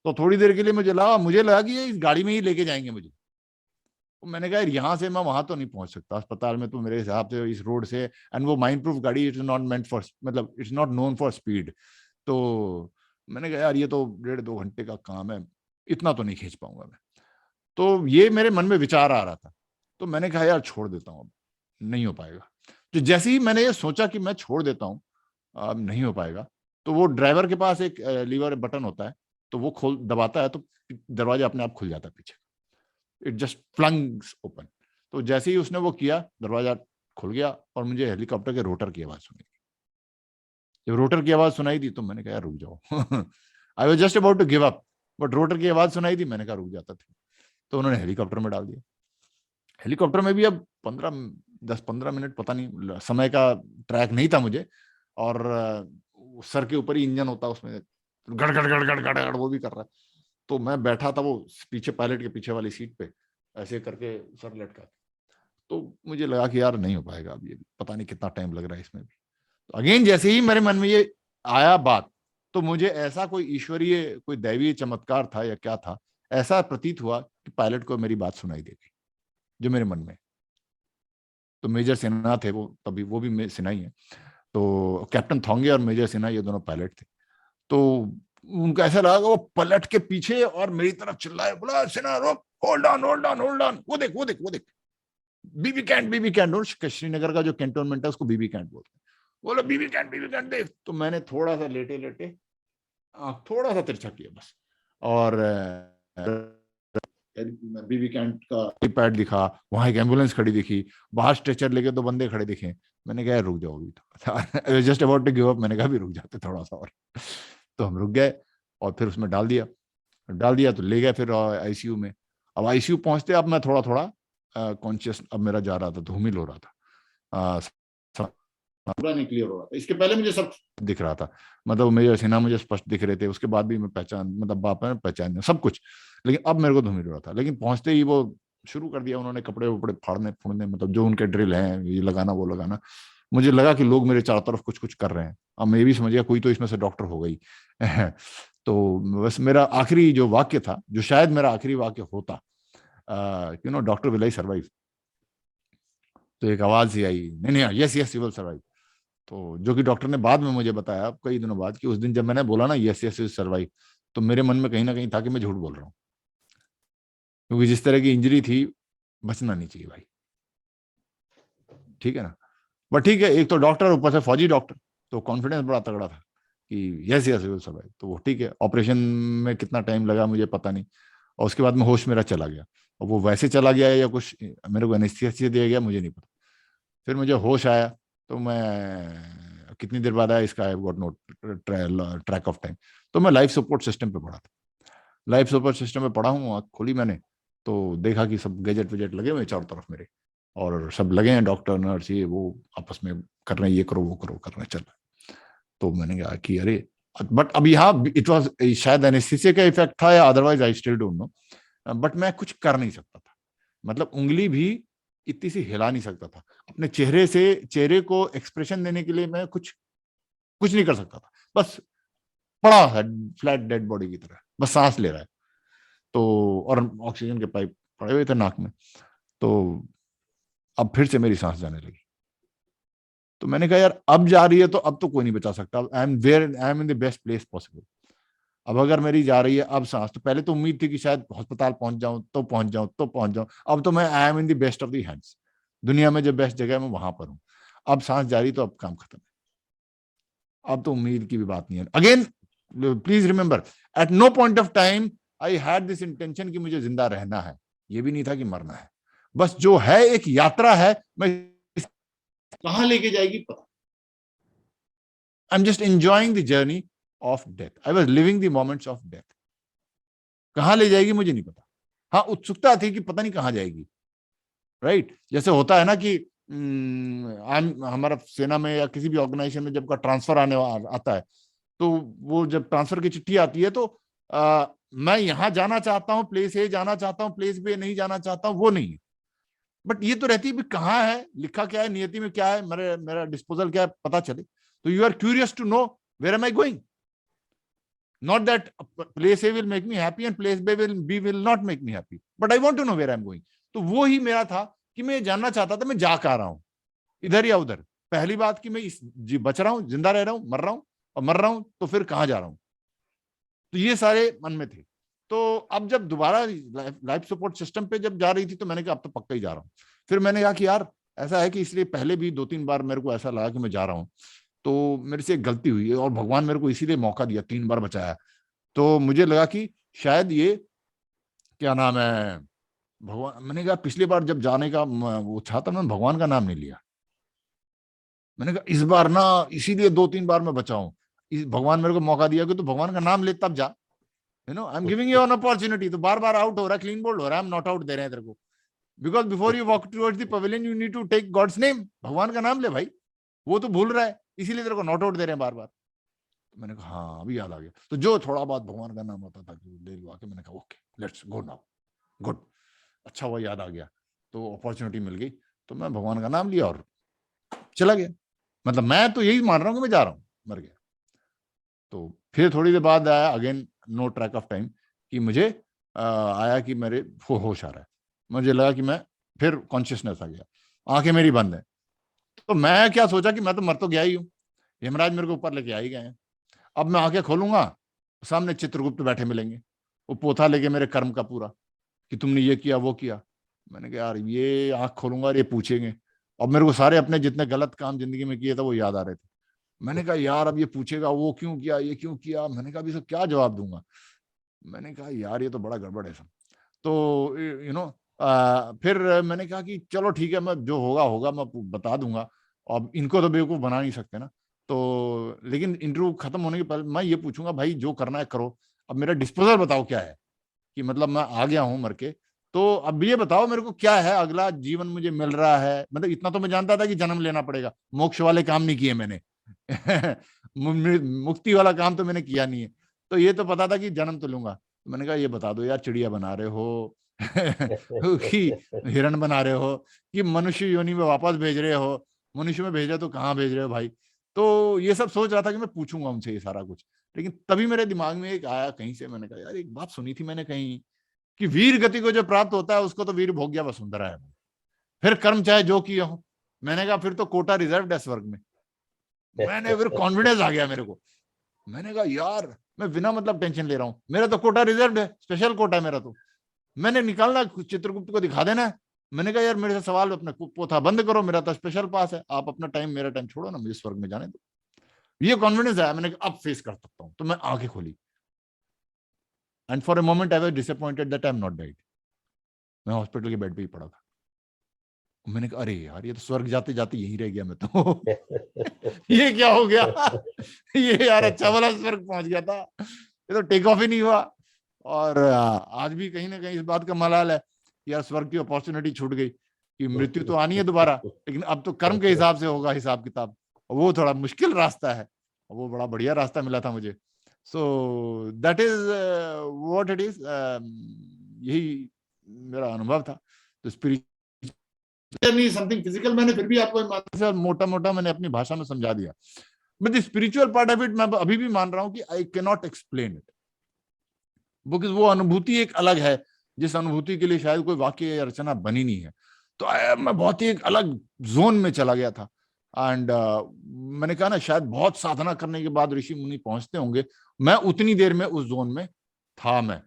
तो थोड़ी देर के लिए मुझे लगा कि ये इस गाड़ी में ही लेके जाएंगे मुझे। तो मैंने कहा यहाँ से मैं वहां तो नहीं पहुंच सकता, अस्पताल में तो मेरे हिसाब से इस रोड से, एंड वो माइंड प्रूफ गाड़ी, इट्स नॉट मेंट फॉर, मतलब it's not known for speed. तो मैंने कहा यार ये तो 1.5-2 घंटे का काम है, इतना तो नहीं खींच पाऊंगा मैं। तो ये मेरे मन में विचार आ रहा था, तो मैंने कहा यार छोड़ देता हूँ, अब नहीं हो पाएगा। तो जैसे ही मैंने ये सोचा कि मैं छोड़ देता हूँ, अब नहीं हो पाएगा, तो वो ड्राइवर के पास एक लीवर बटन होता है, तो वो दबाता है तो दरवाजा अपने आप खुल जाता है पीछे, इट जस्ट फ्लंग्स ओपन। तो जैसे ही उसने वो किया, दरवाजा खुल गया और मुझे हेलीकॉप्टर के रोटर की आवाज सुनाई दी। जब रोटर की आवाज सुनाई दी तो मैंने कहा यार रुक जाओ I was just about to give up, but rotor की आवाज सुनाई थी, मैंने कहा रुक जाता था। तो उन्होंने हेलीकॉप्टर में डाल दिया। हेलीकॉप्टर में भी अब 10-15 मिनट, पता नहीं, समय का ट्रैक नहीं था मुझे, और सर के ऊपर ही इंजन होता है, उसमें गड़ गड़ गड़ गड़ गड़ गड़ वो भी कर रहा है। तो मैं बैठा था वो पीछे, पायलट के पीछे वाली सीट पे, ऐसे करके सर लटका। तो मुझे लगा कि यार नहीं हो पाएगा अब, ये पता नहीं कितना टाइम लग रहा है इसमें भी। तो अगेन जैसे ही मेरे मन में ये आया बात, तो मुझे ऐसा कोई ईश्वरीय, कोई दैवीय चमत्कार था या क्या था, ऐसा प्रतीत हुआ कि पायलट को मेरी बात सुनाई दे गई जो मेरे मन में। तो मेजर सिन्हा थे वो, तभी वो भी सिन्हा ही है, तो कैप्टन थोंगे और मेजर सिन्हा ये दोनों पायलट थे। तो उनको ऐसा लगा वो पलट के पीछे और मेरी तरफ चिल्लाए, बोला सिन्हा रोक, hold on hold on hold on, वो देख वो देख वो देख, बीबी कैंट, श्रीनगर का जो कैंटोनमेंट है उसको बीबी कैंट बोलते हैं। बोलो बीबी कैंट देख। तो मैंने थोड़ा सा लेटे लेटे थोड़ा सा तिरछा किया बस, और बीबी कैंट का पैड दिखा, वहां एक एम्बुलेंस खड़ी दिखी, बाहर स्ट्रेचर लेके 2 बंदे खड़े दिखे। मैंने कहा रुक जाओ अभी, just about to give up, मैंने कहा भी रुक जाते थोड़ा सा और। तो हम रुक गए और फिर उसमें डाल दिया तो ले गए फिर आईसीयू में। अब आईसीयू पहुंचते अब मैं थोड़ा थोड़ा कॉन्शियस अब मेरा जा रहा था, धूमिल हो रहा था, पूरा नहीं क्लियर हो रहा था। इसके पहले मुझे सब दिख रहा था, मतलब मेजर सिन्हा मुझे स्पष्ट दिख रहे थे, उसके बाद भी मैं बाप ने पहचान सब कुछ, लेकिन अब मेरे को धूमिल हो रहा था। लेकिन पहुंचते ही वो शुरू कर दिया उन्होंने, कपड़े वपड़े फाड़ने फूड़ने, मतलब जो उनके ड्रिल हैं, ये लगाना वो लगाना। मुझे लगा कि लोग मेरे चारों तरफ कुछ कुछ कर रहे हैं। अब मैं भी समझ गया कोई तो इसमें से डॉक्टर हो गई। तो बस मेरा आखिरी जो वाक्य था, जो शायद मेरा आखिरी वाक्य होता, डॉक्टर विल आई सर्वाइव। तो एक आवाज ही आई, नहीं yes yes you will survive. तो जो कि डॉक्टर ने बाद में मुझे बताया कई दिनों बाद कि उस दिन जब मैंने बोला ना यस यस यू सर्वाइव, तो मेरे मन में कहीं ना कहीं था कि मैं झूठ बोल रहा हूँ, क्योंकि जिस तरह की इंजरी थी बचना नहीं चाहिए भाई, ठीक है ना। बट ठीक है, एक तो डॉक्टर, ऊपर से फौजी डॉक्टर, तो कॉन्फिडेंस बड़ा तगड़ा था कि यस यस विल सर्वाइव। तो वो ठीक है। ऑपरेशन में कितना टाइम लगा मुझे पता नहीं, और उसके बाद में होश मेरा चला गया, और वो वैसे चला गया या कुछ मेरे को एनेस्थीसिया दिया गया मुझे नहीं पता। फिर मुझे होश आया तो मैं कितनी देर बाद आया इसका I got no track of time. तो मैं लाइफ सपोर्ट सिस्टम पे पढ़ा था, लाइफ सपोर्ट सिस्टम पे पढ़ा हूँ। आँख खोली मैंने तो देखा कि सब गैजेट वेजेट लगे हुए चारों तरफ मेरे, और सब लगे हैं डॉक्टर नर्स, ये वो आपस में कर रहे हैं, ये करो वो करो कर रहे हैं, चल। तो मैंने कहा कि अरे, बट अब यहाँ इट वाज शायद एनेस्थीसिया का इफेक्ट था या otherwise I still don't know, but मैं कुछ कर नहीं सकता था, मतलब उंगली भी इतनी सी हिला नहीं सकता था। अपने चेहरे को एक्सप्रेशन देने के लिए मैं कुछ नहीं कर सकता था, बस पड़ा है फ्लैट डेड बॉडी की तरह, बस सांस ले रहा है। तो और ऑक्सीजन के पाइप पड़े हुए थे नाक में। तो अब फिर से मेरी सांस जाने लगी। तो मैंने कहा यार अब जा रही है तो अब तो कोई नहीं बचा सकता, I am in the best place possible. अब अगर मेरी जा रही है अब सांस, तो पहले तो उम्मीद थी कि शायद अस्पताल पहुंच जाऊं, अब तो मैं I am in the best of the hands, दुनिया में जो बेस्ट जगह है मैं वहां पर हूं। अब सांस जा रही तो अब काम खत्म है, अब तो उम्मीद की भी बात नहीं है। Again please remember, at no point of time I had this intention कि मुझे जिंदा रहना है, ये भी नहीं था कि मरना है। बस जो है एक यात्रा है, मैं कहां लेके जाएगी पता। I am just enjoying the journey of death, I was living the moments of death. कहां ले जाएगी मुझे नहीं पता, हाँ उत्सुकता थी कि पता नहीं कहां जाएगी, राइट। जैसे होता है ना कि हमारा सेना में या किसी भी ऑर्गेनाइजेशन में जब का ट्रांसफर आता है, तो वो जब ट्रांसफर की चिट्ठी आती है तो मैं यहां जाना चाहता हूं, प्लेस ए जाना चाहता हूं, प्लेस बी नहीं जाना चाहता हूं, वो नहीं है। बट ये तो रहती है कहाँ है, लिखा क्या है, नियति में क्या है, मेरा डिस्पोजल क्या है, पता चले। तो you are curious to know where am I going, not that place A will make me happy and place B will not make me happy, but I want to know where I am going. तो वो ही मेरा था कि मैं जानना चाहता था मैं जा कहाँ रहा हूं, इधर या उधर। पहली बात कि मैं बच रहा हूं, जिंदा रह रहा हूं, मर रहा हूं, और मर रहा हूं तो फिर कहाँ जा रहा हूं। तो ये सारे मन में थे। तो अब जब दोबारा लाइफ सपोर्ट सिस्टम पे जब जा रही थी तो मैंने कहा अब तो पक्का ही जा रहा हूँ। फिर मैंने कहा कि यार ऐसा है कि इसलिए पहले भी 2-3 बार मेरे को ऐसा लगा कि मैं जा रहा हूँ, तो मेरे से एक गलती हुई है और भगवान मेरे को इसीलिए मौका दिया, 3 बार बचाया। तो मुझे लगा कि शायद ये क्या नाम है भगवान। मैंने कहा पिछली बार जब जाने का वो था तो मैंने भगवान का नाम नहीं लिया, मैंने कहा इस बार ना इसीलिए 2-3 बार मैं बचाऊं। भगवान मेरे को मौका दिया कि तू भगवान का नाम ले तब जा, you know, I am giving you an opportunity. तो बार बार आउट हो रहा है, क्लीन बोल्ड हो रहा है, हम नॉट आउट दे रहे हैं तेरे को, because before you walk towards the pavilion you need to take God's name, भगवान का नाम ले भाई, वो तो भूल रहा है, इसीलिए तेरे को नॉट आउट दे रहे हैं बार बार। तो मैंने कहा हाँ अभी याद आ गया। तो जो थोड़ा बहुत भगवान का नाम होता था ले लुआ के, मैंने कहा okay let's go now, good, अच्छा हुआ याद आ गया, तो अपॉर्चुनिटी मिल गई, तो मैं भगवान का नाम लिया और चला गया। मतलब मैं तो यही मान रहा हूँ कि मैं जा रहा हूँ, मर गया। तो फिर थोड़ी देर बाद आया again, no track of time, कि मुझे आया कि मेरे होश आ रहा है, मुझे लगा कि मैं फिर कॉन्शियसनेस आ गया, आंखें मेरी बंद है। तो मैं क्या सोचा कि मैं तो मर तो गया ही हूँ, यमराज मेरे को ऊपर लेके आ ही गए हैं। अब मैं आंखें खोलूंगा, सामने चित्रगुप्त बैठे मिलेंगे, वो पोथा लेके मेरे कर्म का पूरा, कि तुमने ये किया वो किया। मैंने कहा यार ये आंख खोलूंगा और ये पूछेंगे। अब मेरे को सारे अपने जितने गलत काम जिंदगी में किए थे वो याद आ रहे थे। मैंने कहा यार अब ये पूछेगा वो क्यों किया, ये क्यों किया। मैंने कहा अभी सब क्या जवाब दूंगा। मैंने कहा यार ये तो बड़ा गड़बड़ है सब। तो यू नो फिर मैंने कहा कि चलो ठीक है, मैं जो होगा होगा, मैं बता दूंगा, अब इनको तो बेवकूफ बना नहीं सकते ना। तो लेकिन इंटरव्यू खत्म होने के पहले मैं ये पूछूंगा भाई जो करना है करो, अब मेरा डिस्पोजल बताओ क्या है, कि मतलब मैं आ गया हूं मर के, तो अब ये बताओ मेरे को क्या है अगला जीवन मुझे मिल रहा है। मतलब इतना तो मैं जानता था कि जन्म लेना पड़ेगा, मोक्ष वाले काम नहीं किए मैंने मुक्ति वाला काम तो मैंने किया नहीं है, तो ये तो पता था कि जन्म तो लूंगा। तो मैंने कहा ये बता दो यार, चिड़िया बना रहे हो कि हिरण बना रहे हो, कि मनुष्य योनि में वापस भेज रहे हो, मनुष्य में भेजा तो कहाँ भेज रहे हो भाई। तो ये सब सोच रहा था कि मैं पूछूंगा उनसे ये सारा कुछ। लेकिन तभी मेरे दिमाग में एक आया कहीं से, मैंने कहा यार एक बात सुनी थी मैंने कहीं, कि वीर गति को जो प्राप्त होता है उसको तो वीर भोग्या वसुंधरा है, फिर कर्म चाहे जो किया हो। मैंने कहा फिर तो कोटा रिजर्व है स्वर्ग में। मैंने फिर कॉन्फिडेंस आ गया मेरे को। मैंने कहा यार मैं बिना मतलब टेंशन ले रहा हूँ, मेरा तो कोटा रिजर्व है, स्पेशल कोटा है मेरा, तो मैंने निकालना चित्रगुप्त को दिखा देना है। मैंने कहा यार मेरे से सवाल अपना पोथा बंद करो, मेरा तो स्पेशल पास है, आप अपना टाइम मेरा टाइम छोड़ो ना, मुझे स्वर्ग में जाने दो। ये कॉन्फिडेंस आया, मैंने कहा अब फेस कर सकता हूँ। तो मैं आंखें खोली, and for a moment I was disappointed that I am not died. मैं हॉस्पिटल के बेड पे ही पड़ा था। मैंने कहा अरे यार ये तो स्वर्ग जाते जाते यहीं रह गया मैं तो ये क्या हो गया ये यार अच्छा वाला स्वर्ग पहुंच गया था, ये तो टेक ऑफ ही नहीं हुआ। और आज भी कहीं ना कहीं इस बात का मलाल है कि यार स्वर्ग की अपॉर्चुनिटी छूट गई, कि मृत्यु तो आनी है दोबारा, लेकिन अब तो कर्म के हिसाब से होगा हिसाब किताब। वो थोड़ा मुश्किल रास्ता है, वो बड़ा बढ़िया रास्ता मिला था मुझे। So that is what it is, यही मेरा अनुभव था। तो स्पिरिचुअल समथिंग फिजिकल मैंने फिर भी आपको मोटा मोटा मैंने अपनी भाषा में समझा दिया, but the spiritual part of it मैं अभी भी मान रहा हूं कि I can not explain it, because वो अनुभूति एक अलग है, जिस अनुभूति के लिए शायद कोई वाक्य या रचना बनी नहीं है। तो मैं बहुत ही एक अलग जोन में चला गया था। एंड मैंने कहा ना शायद बहुत साधना करने के बाद ऋषि मुनि पहुंचते होंगे, मैं उतनी देर में उस जोन में था मैं।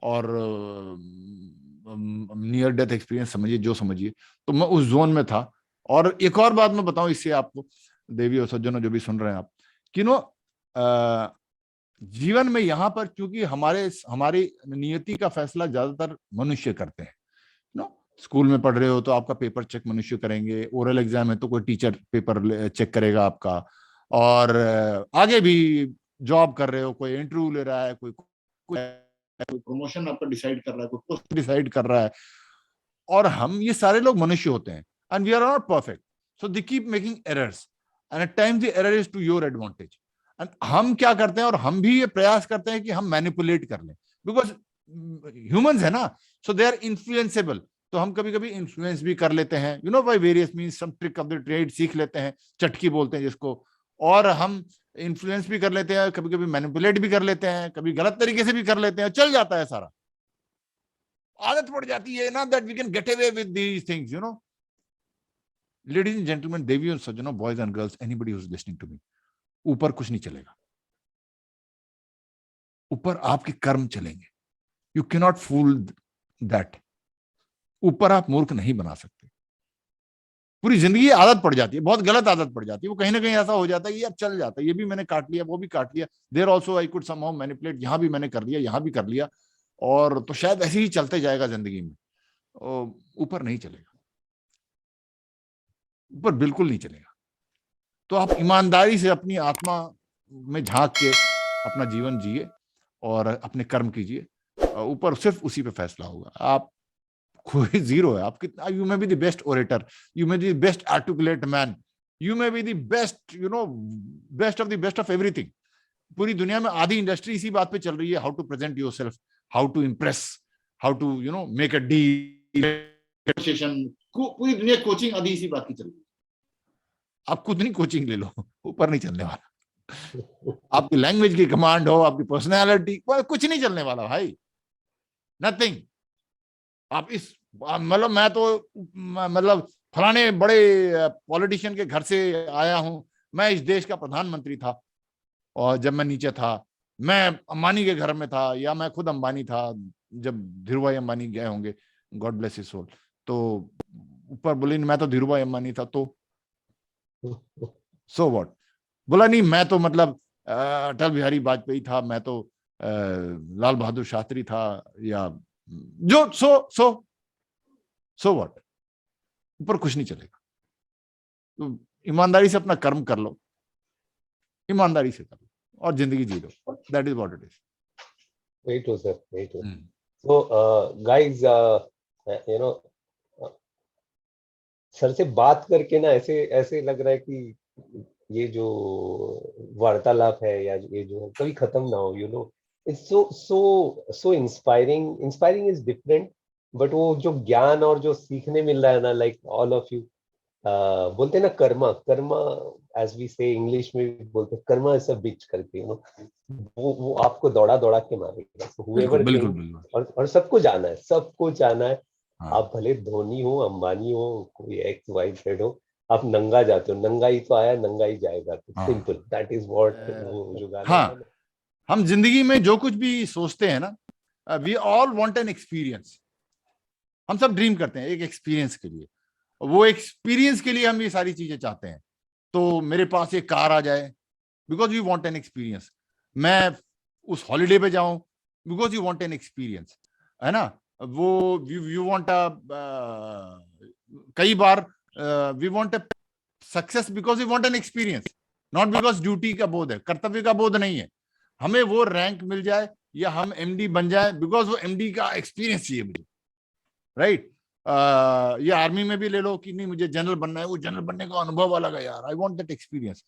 और नियर डेथ एक्सपीरियंस समझिए जो समझिए, तो मैं उस जोन में था। और एक और बात मैं बताऊं इससे आपको, देवी और सज्जनों जो भी सुन रहे हैं आप, कि जीवन में यहाँ पर क्योंकि हमारी नियति का फैसला ज्यादातर मनुष्य करते हैं। स्कूल में पढ़ रहे हो तो आपका पेपर चेक मनुष्य करेंगे, ओरल एग्जाम है तो कोई टीचर पेपर चेक करेगा आपका, और आगे भी जॉब कर रहे हो कोई इंटरव्यू ले रहा है, कोई प्रमोशन आपका डिसाइड कर रहा है, कोई पोस्ट डिसाइड कर रहा है, और हम ये सारे लोग मनुष्य होते हैं, and we are not perfect, so they keep making errors, and at times the error is to your advantage. And हम क्या करते हैं, और हम भी ये प्रयास करते हैं कि हम मैनिपुलेट कर लें, बिकॉज ह्यूमंस है ना, सो दे आर इन्फ्लुएंसेबल। तो हम कभी कभी इन्फ्लुएंस भी कर लेते हैं, you know, by various means, some trick of the trade सीख लेते हैं, चटकी बोलते हैं जिसको, और हम इन्फ्लुएंस भी कर लेते हैं, कभी कभी मैनिपुलेट भी कर लेते हैं, कभी गलत तरीके से भी कर लेते हैं, चल जाता है सारा, आदत पड़ जाती है ना, that we can get away with these things, you know. Ladies and gentleman, देवियों और सज्जनों, boys and girls, anybody who is listening to me, ऊपर कुछ नहीं चलेगा, ऊपर आपके कर्म चलेंगे। You can not fool that. ऊपर आप मूर्ख नहीं बना सकते। पूरी जिंदगी आदत पड़ जाती है, बहुत गलत आदत पड़ जाती है, वो कहीं ना कहीं ऐसा हो जाता है कि यार चल जाता है, ये भी मैंने काट लिया, वो भी काट लिया, there also I could somehow manipulate, यहां भी मैंने कर लिया, यहां भी कर लिया, और तो शायद ऐसे ही चलते जाएगा जिंदगी में। ऊपर नहीं चलेगा, ऊपर बिल्कुल नहीं चलेगा। तो आप ईमानदारी से अपनी आत्मा में झांक के अपना जीवन जिए और अपने कर्म कीजिए, ऊपर सिर्फ उसी पे फैसला होगा। आप कोई जीरो है, आप कितना, you may be the best orator, you may be the best articulate man, you may be the best, best of everything. पूरी दुनिया में आधी इंडस्ट्री इसी बात पे चल रही है, how to present yourself, how to impress, how to make a deal. पूरी दुनिया कोचिंग आधी इसी बात की चल रही है। आप खुद नहीं कोचिंग ले लो, ऊपर नहीं चलने वाला। आपकी लैंग्वेज की कमांड हो, आपकी पर्सनैलिटी, कुछ नहीं चलने वाला भाई, नथिंग। आप इस मतलब, मैं तो मतलब फलाने बड़े पॉलिटिशियन के घर से आया हूं, मैं इस देश का प्रधानमंत्री था, और जब मैं नीचे था मैं अंबानी के घर में था, या मैं खुद अंबानी था जब धीरूभाई अंबानी गए होंगे, गॉड ब्लेस हिज सोल, तो ऊपर बोले मैं तो धीरूभाई अंबानी था, तो सो व्हाट। बोला नहीं मैं तो मतलब अटल बिहारी वाजपेयी था, मैं तो लाल बहादुर शास्त्री था, या जो सो व्हाट। ऊपर कुछ नहीं चलेगा। तो ईमानदारी से अपना कर्म कर लो, ईमानदारी से कर लो और जिंदगी जी लो, that is what it is. Very true, sir. Very true. So, guys, sir से बात करके ना ऐसे ऐसे लग रहा है कि ये जो वार्तालाप है या ये जो कभी खत्म ना हो, it's so inspiring is different, but वो जो ज्ञान और जो सीखने मिल रहा है ना, लाइक ऑल ऑफ यू बोलते हैं ना, कर्मा एज वी से इंग्लिश में भी बोलते हैं, कर्मा इज अ बिच करके, वो आपको दौड़ा दौड़ा के मारेगा। So whoever बिल्कुल, can- बिल्कुल। और सबको जाना है। हाँ। आप भले धोनी हो, अंबानी हो, कोई एक्स वाई जेड हो, आप नंगा जाते हो, नंगा ही तो आया, नंगा ही जाएगा। हाँ। सिंपल, दैट इज व्हाट वो जो गाना है हाँ, ना। हम जिंदगी में जो कुछ भी सोचते हैं ना, we all want an experience. हम सब ड्रीम करते हैं एक एक्सपीरियंस के लिए, वो एक्सपीरियंस के लिए हम ये सारी चीजें चाहते हैं। तो मेरे पास एक कार आ जाए, because you want an experience. मैं उस हॉलिडे पे जाऊं, because you want an experience, है ना। वो यू वांट कई बार we want a success because we want an experience, not because duty का बोध है, कर्तव्य का बोध नहीं है। हमें वो रैंक मिल जाए या हम एमडी बन जाए, बिकॉज वो एमडी का एक्सपीरियंस चाहिए मुझे, राइट। ये आर्मी में भी ले लो कि नहीं मुझे जनरल बनना है, वो जनरल बनने का अनुभव अलग है यार, आई वांट दैट एक्सपीरियंस।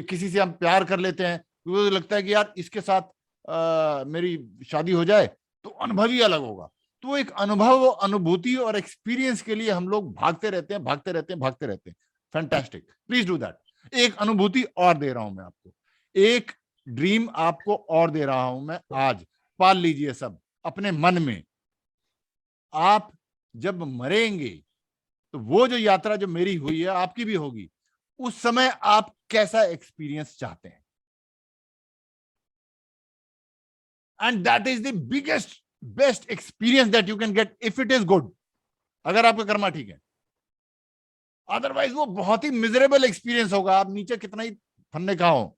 किसी से हम प्यार कर लेते हैं, मुझे लगता है कि यार इसके साथ मेरी शादी हो जाए तो अनुभव ही अलग होगा। तो एक अनुभव, अनुभूति और एक्सपीरियंस के लिए हम लोग भागते रहते हैं। Fantastic, please do that. एक अनुभूति और दे रहा हूं मैं आपको, एक ड्रीम आपको और दे रहा हूं मैं आज, पाल लीजिए सब अपने मन में। आप जब मरेंगे तो वो जो यात्रा जो मेरी हुई है आपकी भी होगी, उस समय आप कैसा एक्सपीरियंस चाहते हैं, and that is the biggest best experience that you can get if it is good, अगर आपका कर्मा ठीक है। अदरवाइज वो बहुत ही मिजरेबल एक्सपीरियंस होगा, आप नीचे कितना ही फन्ने का हो,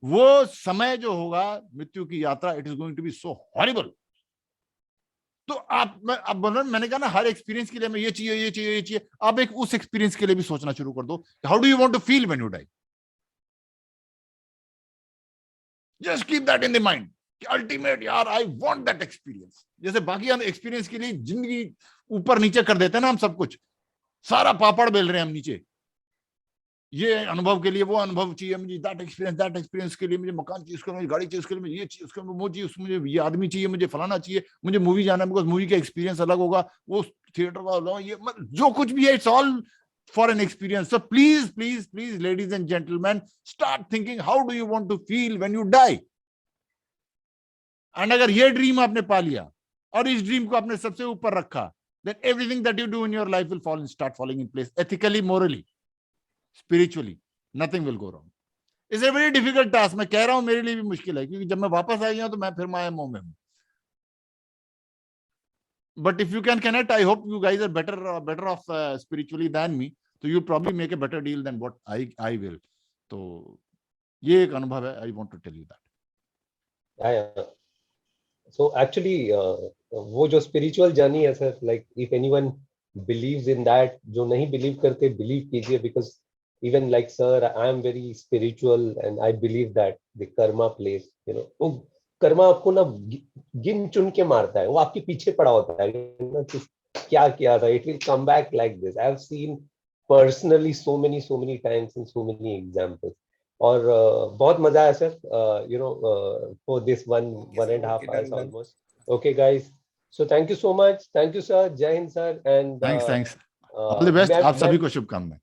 वो समय जो होगा मृत्यु की यात्रा, it is going to be so horrible. तो आप बोल रहे, मैंने कहा ना हर एक्सपीरियंस के लिए मैं ये चाहिए, आप एक उस एक्सपीरियंस के लिए भी सोचना शुरू कर दो, how do you want to feel when you die. Just keep that in the mind कि अल्टीमेट यार आई वांट दैट एक्सपीरियंस। जैसे बाकी हम एक्सपीरियंस के लिए जिंदगी ऊपर नीचे कर देते हैं ना, हम सब कुछ सारा पापड़ बेल रहे हैं हम नीचे, ये अनुभव के लिए वो अनुभव चाहिए मुझे, दैट एक्सपीरियंस के लिए मुझे मकान चाहिए, उसके लिए मुझे गाड़ी चाहिए, उसके लिए मुझे ये चाहिए, उसके लिए वो चाहिए, उसमें मुझे ये आदमी चाहिए, मुझे फलाना चाहिए, मुझे मूवी जाना है बिकॉज मूवी का एक्सपीरियंस अलग होगा, वो थिएटर का, ये जो कुछ भी है, it's all for an experience. So please ladies and gentleman, start thinking how do you want to feel when you die. And अगर ये ड्रीम आपने पा लिया और इस ड्रीम को आपने सबसे ऊपर रखा, then everything that you do in your life will start falling in place, ethically, morally, spiritually, nothing will go wrong. It's a very difficult task, मैं कह रहा हूं मेरे लिए भी मुश्किल है, क्योंकि जब मैं वापस आ गया तो मैं फिर माया मोह में हूं। But if you can connect, I hope you guys are better off spiritually than me, so you probably make a better deal than what I will. तो ये एक अनुभव है, I want to tell you that. Yeah. So actually, वो जो spiritual journey है sir, like if anyone believes in that, जो नहीं बिलीव करते बिलीव कीजिए, because even like sir, I am very spiritual and I believe that the karma plays, वो कर्मा आपको ना गिन चुन के मारता है, वो आपके पीछे पड़ा होता है ना, क्या किया था, it will come back like this. I have seen personally so many times and so many examples. और बहुत मजा आया sir, for this one and a half hours almost. Okay guys, so thank you so much, thank you sir, जय Hind sir, and thanks all the best, आप सभी को शुभकामनाएं।